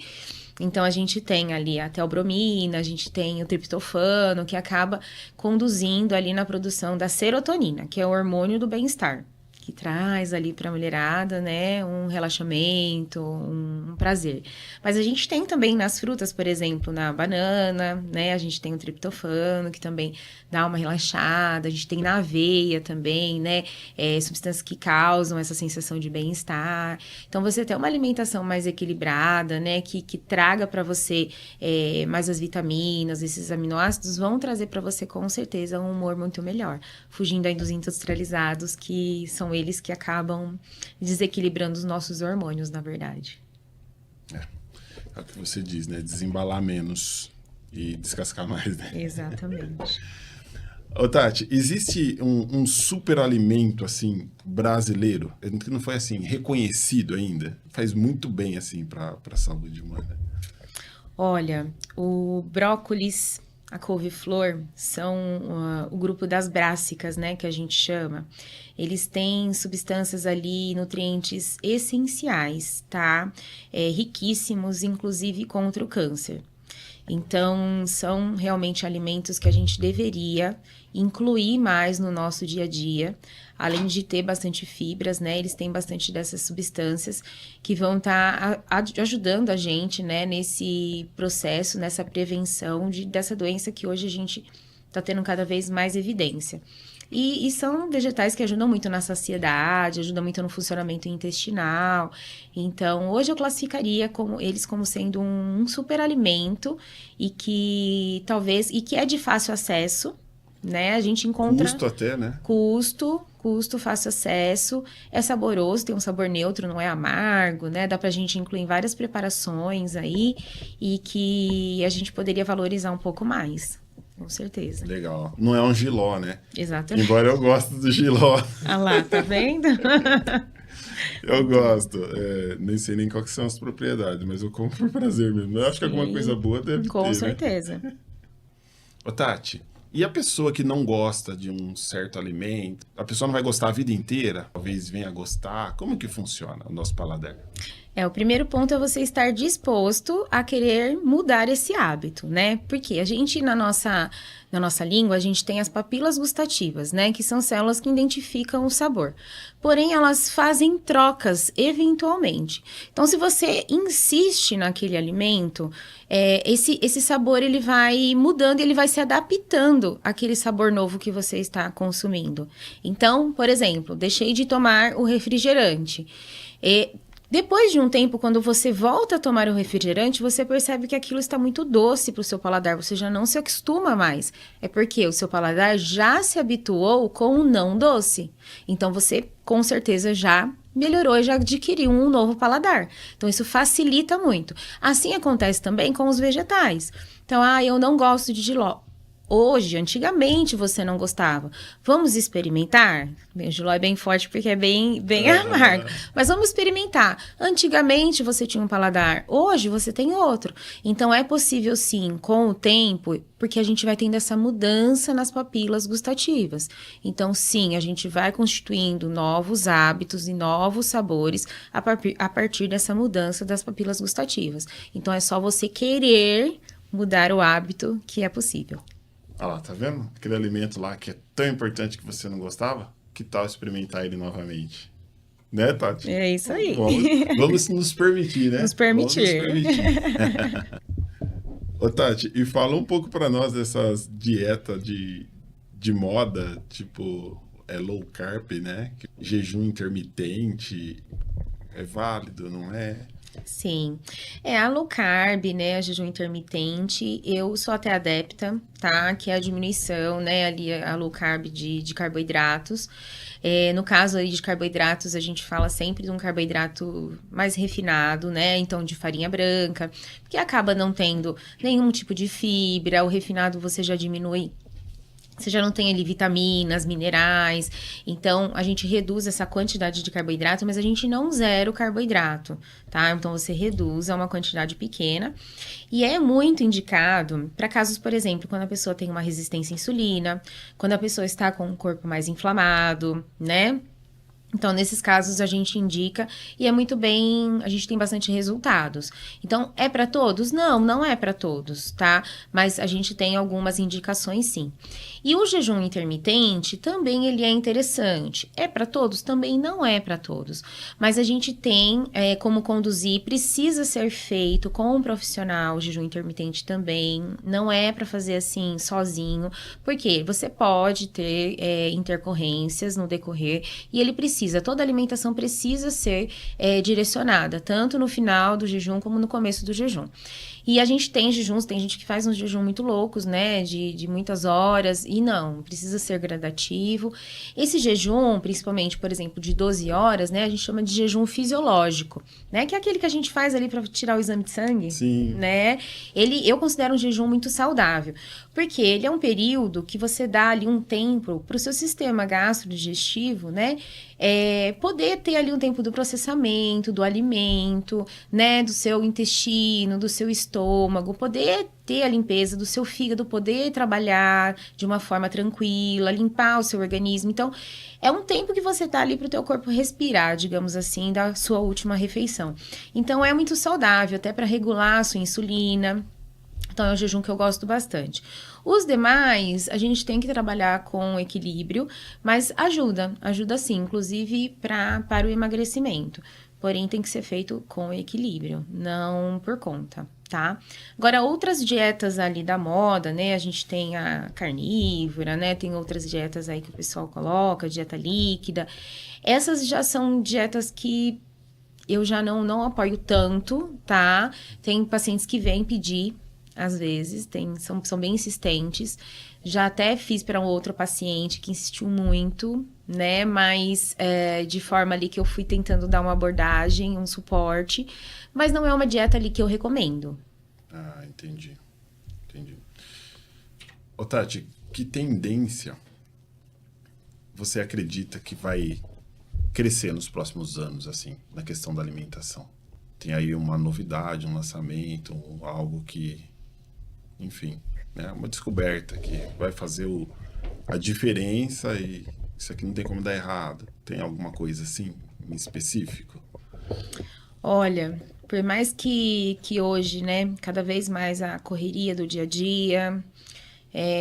Então, a gente tem ali a teobromina, a gente tem o triptofano, que acaba conduzindo ali na produção da serotonina, que é o hormônio do bem-estar, que traz ali para a mulherada, né, um relaxamento, um prazer. Mas a gente tem também nas frutas, por exemplo, na banana, né, a gente tem o triptofano, que também dá uma relaxada, a gente tem na aveia também, né, substâncias que causam essa sensação de bem-estar. Então, você ter uma alimentação mais equilibrada, né, que traga para você mais as vitaminas, esses aminoácidos, vão trazer para você, com certeza, um humor muito melhor, fugindo aí dos industrializados, que são eles que acabam desequilibrando os nossos hormônios, na verdade. É o que você diz, né? Desembalar menos e descascar mais, né? Exatamente. Ô, Tati, existe um super alimento, assim, brasileiro, que não foi, assim, reconhecido ainda? Faz muito bem, assim, para a saúde humana. Olha, o brócolis, a couve-flor, são o grupo das brássicas, né, que a gente chama. Eles têm substâncias ali, nutrientes essenciais, tá? Riquíssimos, inclusive contra o câncer. Então, são realmente alimentos que a gente deveria incluir mais no nosso dia a dia, além de ter bastante fibras, né? Eles têm bastante dessas substâncias que vão estar ajudando a gente, né? Nesse processo, nessa prevenção dessa doença que hoje a gente está tendo cada vez mais evidência. E são vegetais que ajudam muito na saciedade, ajudam muito no funcionamento intestinal. Então, hoje eu classificaria eles como sendo um super alimento e que é de fácil acesso, né? A gente encontra... Custo até, né? Custo, fácil acesso, é saboroso, tem um sabor neutro, não é amargo, né? Dá pra gente incluir em várias preparações aí e que a gente poderia valorizar um pouco mais. Com certeza. Legal. Não é um jiló, né? Exatamente. Embora eu goste do jiló. Ah lá, tá vendo? Eu gosto. Nem sei nem qual que são as propriedades, mas eu como por prazer mesmo. Eu acho que alguma coisa boa deve ter, com certeza. Né? Ô, Tati, e a pessoa que não gosta de um certo alimento? A pessoa não vai gostar a vida inteira? Talvez venha a gostar. Como que funciona o nosso paladar? O primeiro ponto é você estar disposto a querer mudar esse hábito, né? Porque a gente, na nossa língua, a gente tem as papilas gustativas, né? Que são células que identificam o sabor. Porém, elas fazem trocas, eventualmente. Então, se você insiste naquele alimento, esse sabor, ele vai mudando, ele vai se adaptando àquele sabor novo que você está consumindo. Então, por exemplo, deixei de tomar o refrigerante. Depois de um tempo, quando você volta a tomar o refrigerante, você percebe que aquilo está muito doce para o seu paladar, você já não se acostuma mais. É porque o seu paladar já se habituou com o não doce. Então, você, com certeza, já melhorou e já adquiriu um novo paladar. Então, isso facilita muito. Assim acontece também com os vegetais. Então, eu não gosto de jiló. hoje, antigamente você não gostava. Vamos experimentar? Bem, o Giló é bem forte porque é bem amargo. Mas vamos experimentar. Antigamente você tinha um paladar, hoje você tem outro. Então é possível sim, com o tempo, porque a gente vai tendo essa mudança nas papilas gustativas. Então sim, a gente vai constituindo novos hábitos e novos sabores a partir dessa mudança das papilas gustativas. Então é só você querer mudar o hábito que é possível. Olha lá, tá vendo? Aquele alimento lá que é tão importante que você não gostava? Que tal experimentar ele novamente? Né, Tati? É isso aí. Vamos nos permitir, né? Nos permitir. Vamos nos permitir. Ô, Tati, e fala um pouco pra nós dessas dietas de moda, tipo, low carb, né? Jejum intermitente, é válido, não é? Sim. A low carb, né, a jejum intermitente, eu sou até adepta, tá? Que é a diminuição, né, ali a low carb de carboidratos. No caso aí de carboidratos, a gente fala sempre de um carboidrato mais refinado, né? Então, de farinha branca, que acaba não tendo nenhum tipo de fibra. O refinado você já diminui. Você já não tem ali vitaminas, minerais. Então, a gente reduz essa quantidade de carboidrato, mas a gente não zera o carboidrato, tá? Então, você reduz a uma quantidade pequena. E é muito indicado para casos, por exemplo, quando a pessoa tem uma resistência à insulina, quando a pessoa está com o corpo mais inflamado, né? Então, nesses casos, a gente indica e é muito bem, a gente tem bastante resultados. Então, é para todos? Não, não é para todos, tá? Mas a gente tem algumas indicações, sim. E o jejum intermitente também ele é interessante. É para todos? Também não é para todos. Mas a gente tem como conduzir, precisa ser feito com um profissional, o jejum intermitente também. Não é para fazer assim sozinho, porque você pode ter intercorrências no decorrer e ele toda alimentação precisa ser direcionada, tanto no final do jejum como no começo do jejum. E a gente tem jejuns, tem gente que faz uns jejum muito loucos, né, de muitas horas, e não, precisa ser gradativo. Esse jejum, principalmente, por exemplo, de 12 horas, né, a gente chama de jejum fisiológico, né, que é aquele que a gente faz ali para tirar o exame de sangue, Sim. né, eu considero um jejum muito saudável, porque ele é um período que você dá ali um tempo para o seu sistema gastrodigestivo, né, poder ter ali um tempo do processamento, do alimento, né, do seu intestino, do seu estômago, poder ter a limpeza do seu fígado, poder trabalhar de uma forma tranquila, limpar o seu organismo. Então, é um tempo que você tá ali para o teu corpo respirar, digamos assim, da sua última refeição. Então, é muito saudável, até para regular a sua insulina. Então, é um jejum que eu gosto bastante. Os demais, a gente tem que trabalhar com equilíbrio, mas ajuda sim, inclusive para o emagrecimento. Porém, tem que ser feito com equilíbrio, não por conta, tá? Agora, outras dietas ali da moda, né? A gente tem a carnívora, né? Tem outras dietas aí que o pessoal coloca, dieta líquida. Essas já são dietas que eu já não apoio tanto, tá? Tem pacientes que vêm pedir, às vezes, são bem insistentes. Já até fiz para um outro paciente que insistiu muito, né? Mas de forma ali que eu fui tentando dar uma abordagem, um suporte. Mas não é uma dieta ali que eu recomendo. Ah, entendi. Ô, Tati, que tendência você acredita que vai crescer nos próximos anos, assim, na questão da alimentação? Tem aí uma novidade, um lançamento, algo que... Enfim, né? Uma descoberta que vai fazer a diferença e isso aqui não tem como dar errado. Tem alguma coisa assim, em específico? Olha, por mais que hoje, né, cada vez mais a correria do dia a dia,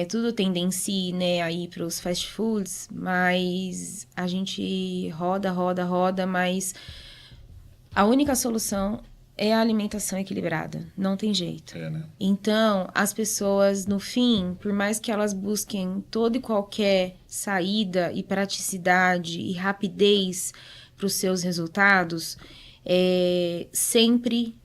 tudo tendencia, né, a ir para os fast foods, mas a gente roda, mas a única solução é a alimentação equilibrada, não tem jeito. Né? Então, as pessoas, no fim, por mais que elas busquem toda e qualquer saída e praticidade e rapidez para os seus resultados, sempre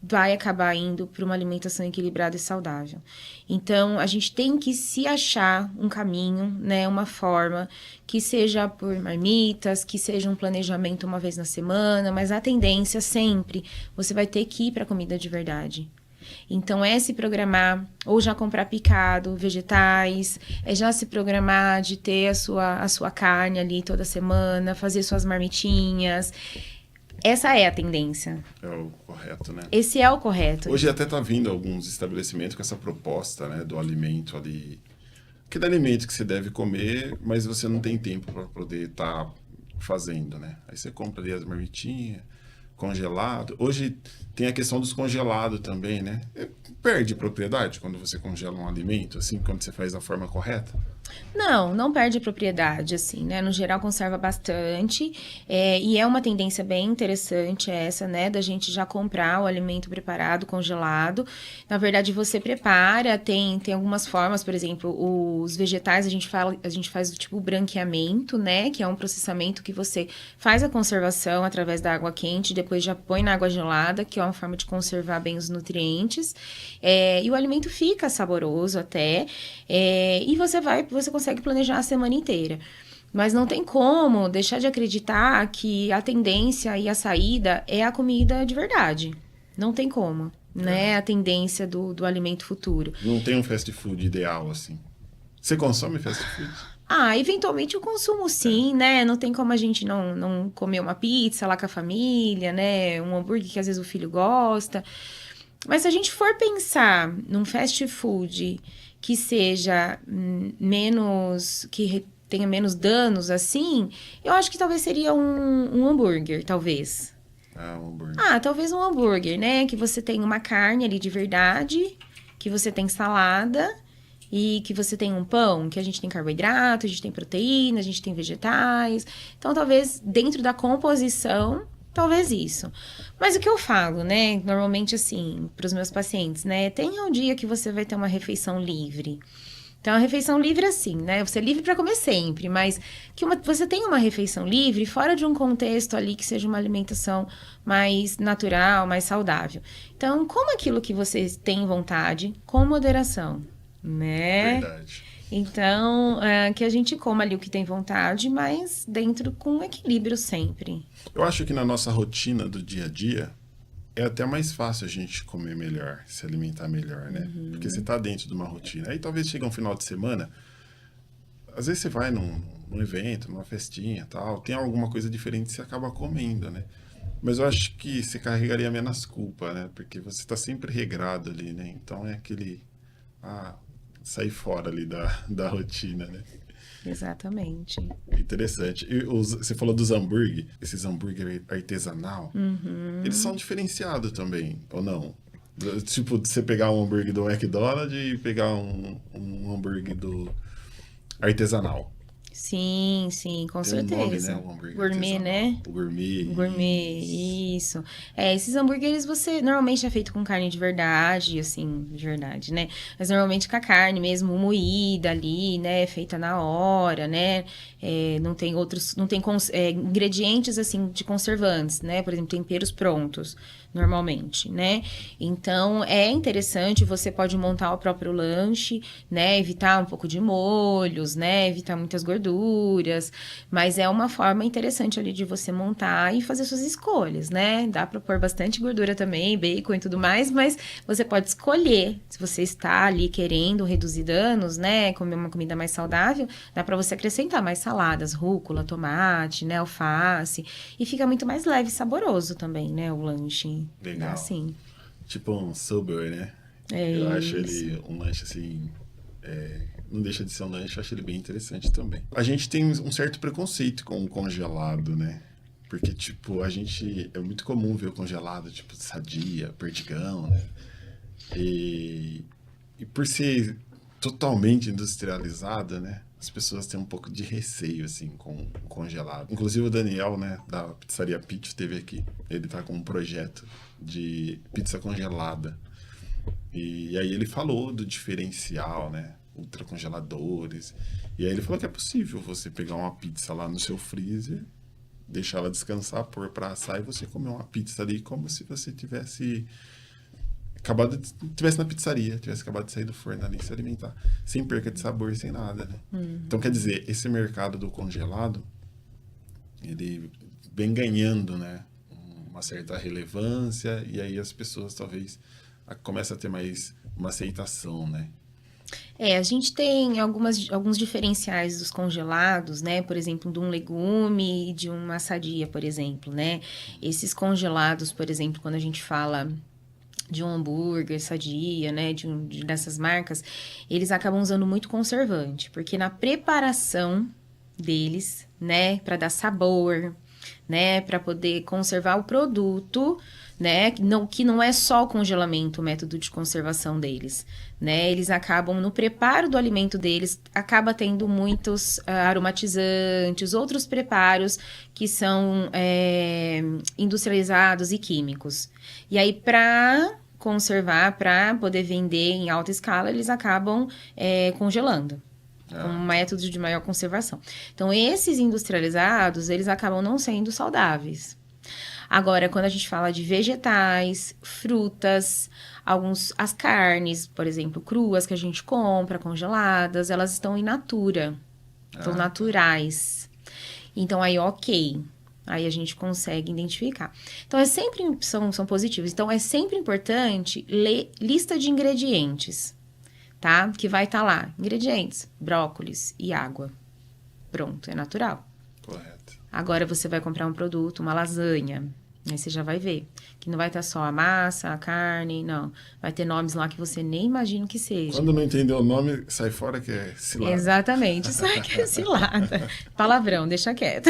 vai acabar indo para uma alimentação equilibrada e saudável. Então, a gente tem que se achar um caminho, né, uma forma que seja por marmitas, que seja um planejamento uma vez na semana, mas a tendência sempre, você vai ter que ir para comida de verdade. Então, é se programar, ou já comprar picado, vegetais, é já se programar de ter a sua carne ali toda semana, fazer suas marmitinhas. Essa é a tendência. É o correto, né? Esse é o correto. Hoje até tá vindo alguns estabelecimentos com essa proposta, né, do alimento ali. Aquele alimento que você deve comer, mas você não tem tempo para poder estar fazendo, né? Aí você compra ali as marmitinhas, congelado. Hoje tem a questão dos congelados também, né? Perde propriedade quando você congela um alimento, assim, quando você faz da forma correta? Não perde propriedade, assim, né? No geral, conserva bastante. E é uma tendência bem interessante essa, né? Da gente já comprar o alimento preparado, congelado. Na verdade, você prepara, tem algumas formas, por exemplo, os vegetais, a gente faz o tipo branqueamento, né? Que é um processamento que você faz a conservação através da água quente, depois já põe na água gelada, que é uma forma de conservar bem os nutrientes. E o alimento fica saboroso até. E você consegue planejar a semana inteira. Mas não tem como deixar de acreditar que a tendência e a saída é a comida de verdade. Não tem como, né? A tendência do alimento futuro. Não tem um fast food ideal, assim. Você consome fast food? Eventualmente eu consumo sim, né? Não tem como a gente não comer uma pizza lá com a família, né? Um hambúrguer que às vezes o filho gosta. Mas se a gente for pensar num fast food que seja menos, tenha menos danos, assim, eu acho que talvez seria um hambúrguer, talvez. Um hambúrguer. Talvez um hambúrguer, né? Que você tem uma carne ali de verdade, que você tem salada e que você tem um pão, que a gente tem carboidrato, a gente tem proteína, a gente tem vegetais. Então, talvez dentro da composição, talvez isso. Mas o que eu falo, né? Normalmente, assim, para os meus pacientes, né? Tenha um dia que você vai ter uma refeição livre. Então, a refeição livre é assim, né? Você é livre para comer sempre, mas que você tenha uma refeição livre fora de um contexto ali que seja uma alimentação mais natural, mais saudável. Então, coma aquilo que você tem vontade, com moderação, né? Verdade. Então, que a gente coma ali o que tem vontade, mas dentro com equilíbrio sempre. Eu acho que na nossa rotina do dia a dia, é até mais fácil a gente comer melhor, se alimentar melhor, né? Porque você tá dentro de uma rotina. Aí talvez chegue um final de semana, às vezes você vai num evento, numa festinha tal, tem alguma coisa diferente que você acaba comendo, né? Mas eu acho que você carregaria menos culpa, né? Porque você tá sempre regrado ali, né? Então é aquele... sair fora ali da rotina, né? Exatamente. Interessante. E você falou dos hambúrguer, esses hambúrguer artesanal, eles são diferenciados também, ou não? Tipo, você pegar um hambúrguer do McDonald's e pegar um hambúrguer do artesanal. Sim, com Tem certeza. Um nome, né? O hambúrguer gourmet, artesanal. né? O gourmet. Gourmet, isso. Esses hambúrgueres você normalmente é feito com carne de verdade, assim, de verdade, né? Mas normalmente com a carne mesmo moída ali, né? Feita na hora, né? Não tem ingredientes assim de conservantes, né? Por exemplo, temperos prontos, normalmente, né? Então é interessante, você pode montar o próprio lanche, né? Evitar um pouco de molhos, né? Evitar muitas gorduras, mas é uma forma interessante ali de você montar e fazer suas escolhas, né? Dá para pôr bastante gordura também, bacon e tudo mais, mas você pode escolher. Se você está ali querendo reduzir danos, né? Comer uma comida mais saudável, dá para você acrescentar mais saladas, rúcula, tomate, né? Alface, e fica muito mais leve e saboroso também, né? O lanche. Legal. Assim. Tipo um Subway, né? Eu acho ele um lanche assim... não deixa de ser um lanche, eu acho ele bem interessante também. A gente tem um certo preconceito com o congelado, né? Porque, tipo, é muito comum ver o congelado, tipo, Sadia, Perdigão, né? E por ser totalmente industrializada, né? As pessoas têm um pouco de receio, assim, com o congelado. Inclusive o Daniel, né, da pizzaria Pitch, esteve aqui. Ele tá com um projeto de pizza congelada. E aí ele falou do diferencial, né? Ultracongeladores. E aí ele falou que é possível você pegar uma pizza lá no seu freezer, deixar ela descansar, pôr pra assar e você comer uma pizza ali como se você tivesse na pizzaria, tivesse acabado de sair do forno ali, se alimentar, sem perca de sabor, sem nada, né? Então, quer dizer, esse mercado do congelado, ele vem ganhando, né, uma certa relevância, e aí as pessoas talvez começa a ter mais uma aceitação, né? A gente tem alguns diferenciais dos congelados, né? Por exemplo, de um legume e de uma sadia, por exemplo, né? Esses congelados, por exemplo, quando a gente fala de um hambúrguer, sadia, né? Dessas marcas, eles acabam usando muito conservante, porque na preparação deles, né? Para dar sabor, né? Para poder conservar o produto, né? Que não é só o congelamento, o método de conservação deles, né? Eles acabam, no preparo do alimento deles, acaba tendo muitos aromatizantes, outros preparos que são industrializados e químicos. E aí, para conservar, para poder vender em alta escala, eles acabam congelando. Um método de maior conservação. Então, esses industrializados, eles acabam não sendo saudáveis. Agora, quando a gente fala de vegetais, frutas, as carnes, por exemplo, cruas que a gente compra, congeladas, elas estão in natura, estão naturais. Então, aí, ok. Aí a gente consegue identificar. Então, são positivos. Então, é sempre importante ler lista de ingredientes, tá? Que vai estar lá, ingredientes, brócolis e água. Pronto, é natural. Correto. Agora você vai comprar um produto, uma lasanha, aí você já vai ver que não vai estar só a massa, a carne, não. Vai ter nomes lá que você nem imagina que seja. Quando não entendeu o nome, sai fora que é cilada. Exatamente, sai que é cilada. Palavrão, deixa quieto.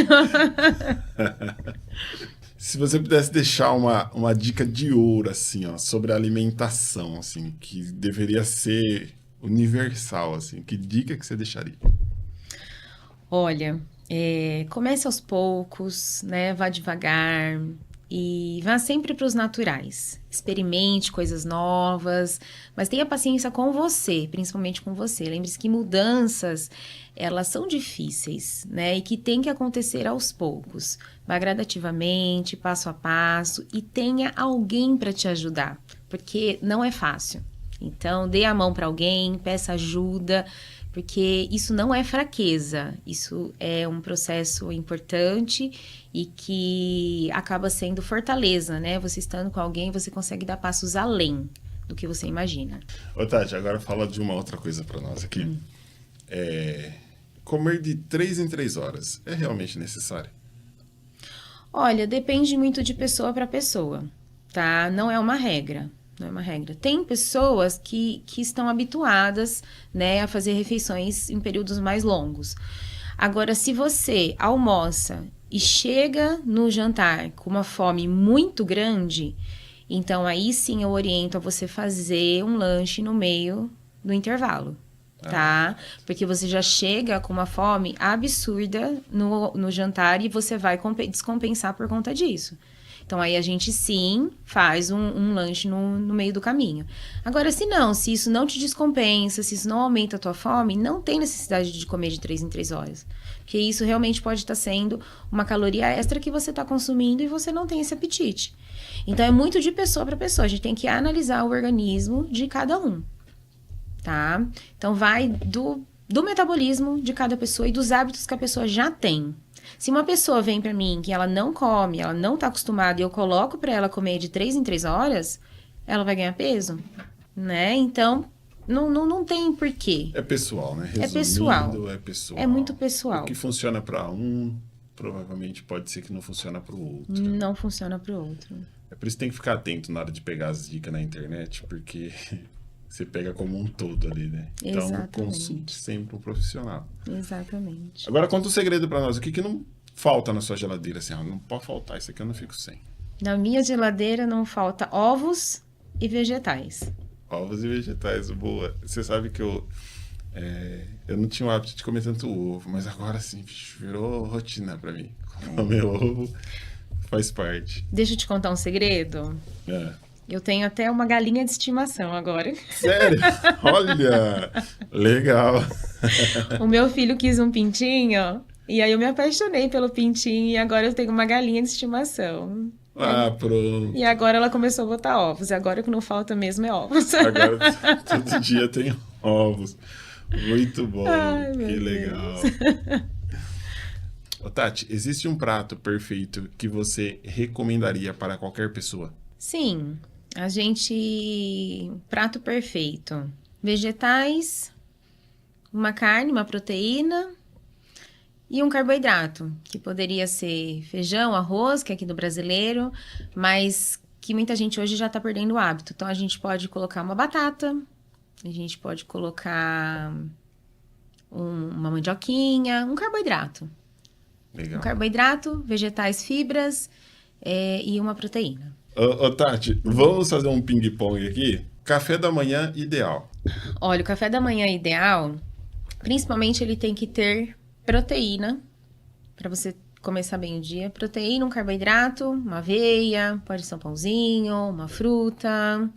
Se você pudesse deixar uma dica de ouro, assim, ó, sobre a alimentação, assim, que deveria ser universal, assim, que dica que você deixaria? Olha, comece aos poucos, né? Vá devagar e vá sempre para os naturais. Experimente coisas novas, mas tenha paciência com você, principalmente com você. Lembre-se que mudanças, elas são difíceis, né? E que tem que acontecer aos poucos. Vá gradativamente, passo a passo e tenha alguém para te ajudar, porque não é fácil. Então, dê a mão para alguém, peça ajuda, porque isso não é fraqueza, isso é um processo importante e que acaba sendo fortaleza, né? Você estando com alguém, você consegue dar passos além do que você imagina. Ô, Tati, agora fala de uma outra coisa para nós aqui. Comer de 3 em 3 horas é realmente necessário? Olha, depende muito de pessoa para pessoa, tá? Não é uma regra. Não é uma regra. Tem pessoas que estão habituadas, né, a fazer refeições em períodos mais longos. Agora, se você almoça e chega no jantar com uma fome muito grande, então aí sim eu oriento a você fazer um lanche no meio do intervalo, tá? Porque você já chega com uma fome absurda no jantar e você vai descompensar por conta disso. Então, aí a gente, sim, faz um lanche no meio do caminho. Agora, se isso não te descompensa, se isso não aumenta a tua fome, não tem necessidade de comer de 3 em 3 horas. Porque isso realmente pode estar sendo uma caloria extra que você está consumindo e você não tem esse apetite. Então, é muito de pessoa para pessoa. A gente tem que analisar o organismo de cada um, tá? Então, vai do metabolismo de cada pessoa e dos hábitos que a pessoa já tem. Se uma pessoa vem pra mim que ela não come, ela não tá acostumada e eu coloco pra ela comer de 3 em 3 horas, ela vai ganhar peso, né? Então, não tem porquê. É pessoal, né? Resumindo, é pessoal. É muito pessoal. O que funciona pra um, provavelmente pode ser que não funciona pro outro. Não funciona pro outro. É por isso que tem que ficar atento na hora de pegar as dicas na internet, porque você pega como um todo ali, né? Então, Exatamente. consulte sempre um profissional. Exatamente. Agora, conta um segredo pra nós. O que não falta na sua geladeira? Assim, não pode faltar, isso aqui eu não fico sem. Na minha geladeira não falta ovos e vegetais. Ovos e vegetais, boa. Você sabe que eu não tinha o hábito de comer tanto ovo, mas agora sim, virou rotina pra mim. Comer ovo faz parte. Deixa eu te contar um segredo. Eu tenho até uma galinha de estimação agora. Sério? Olha! Legal! O meu filho quis um pintinho, e aí eu me apaixonei pelo pintinho, e agora eu tenho uma galinha de estimação. Pronto. E agora ela começou a botar ovos, e agora o que não falta mesmo é ovos. Agora todo dia tem ovos. Muito bom, Ai, que meu legal. Ô, Tati, existe um prato perfeito que você recomendaria para qualquer pessoa? Sim, Prato perfeito. Vegetais, uma carne, uma proteína e um carboidrato, que poderia ser feijão, arroz, que é aqui do brasileiro, mas que muita gente hoje já tá perdendo o hábito. Então, a gente pode colocar uma batata, a gente pode colocar uma mandioquinha, um carboidrato. Legal. Um carboidrato, vegetais, fibras e uma proteína. Ô, Tati, vamos fazer um ping-pong aqui? Café da manhã ideal. Olha, o café da manhã ideal, principalmente ele tem que ter proteína, para você começar bem o dia. Proteína, um carboidrato, uma aveia, pode ser um pãozinho, uma fruta,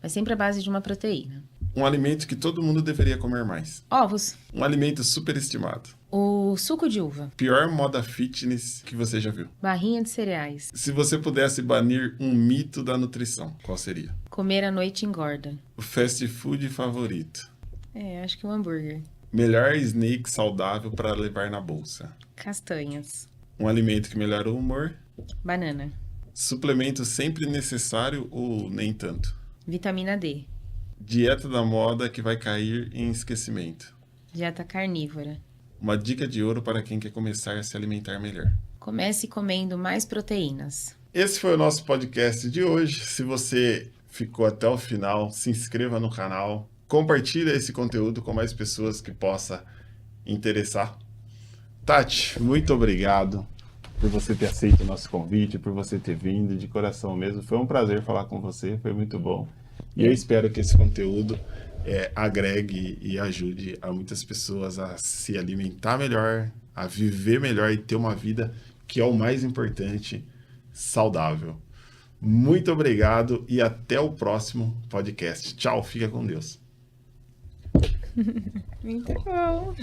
mas sempre a base de uma proteína. Um alimento que todo mundo deveria comer mais. Ovos. Um alimento superestimado. O suco de uva. Pior moda fitness que você já viu. Barrinha de cereais. Se você pudesse banir um mito da nutrição, qual seria? Comer à noite engorda. O fast food favorito. Acho que um hambúrguer. Melhor snake saudável para levar na bolsa. Castanhas. Um alimento que melhora o humor. Banana. Suplemento sempre necessário ou nem tanto. Vitamina D. Dieta da moda que vai cair em esquecimento. Dieta carnívora. Uma dica de ouro para quem quer começar a se alimentar melhor. Comece comendo mais proteínas. Esse foi o nosso podcast de hoje. Se você ficou até o final, se inscreva no canal. Compartilhe esse conteúdo com mais pessoas que possa interessar. Tati, muito obrigado por você ter aceito o nosso convite, por você ter vindo de coração mesmo. Foi um prazer falar com você, foi muito bom. E eu espero que esse conteúdo agregue e ajude a muitas pessoas a se alimentar melhor, a viver melhor e ter uma vida que é o mais importante, saudável. Muito obrigado e até o próximo podcast. Tchau, fica com Deus. Muito bom.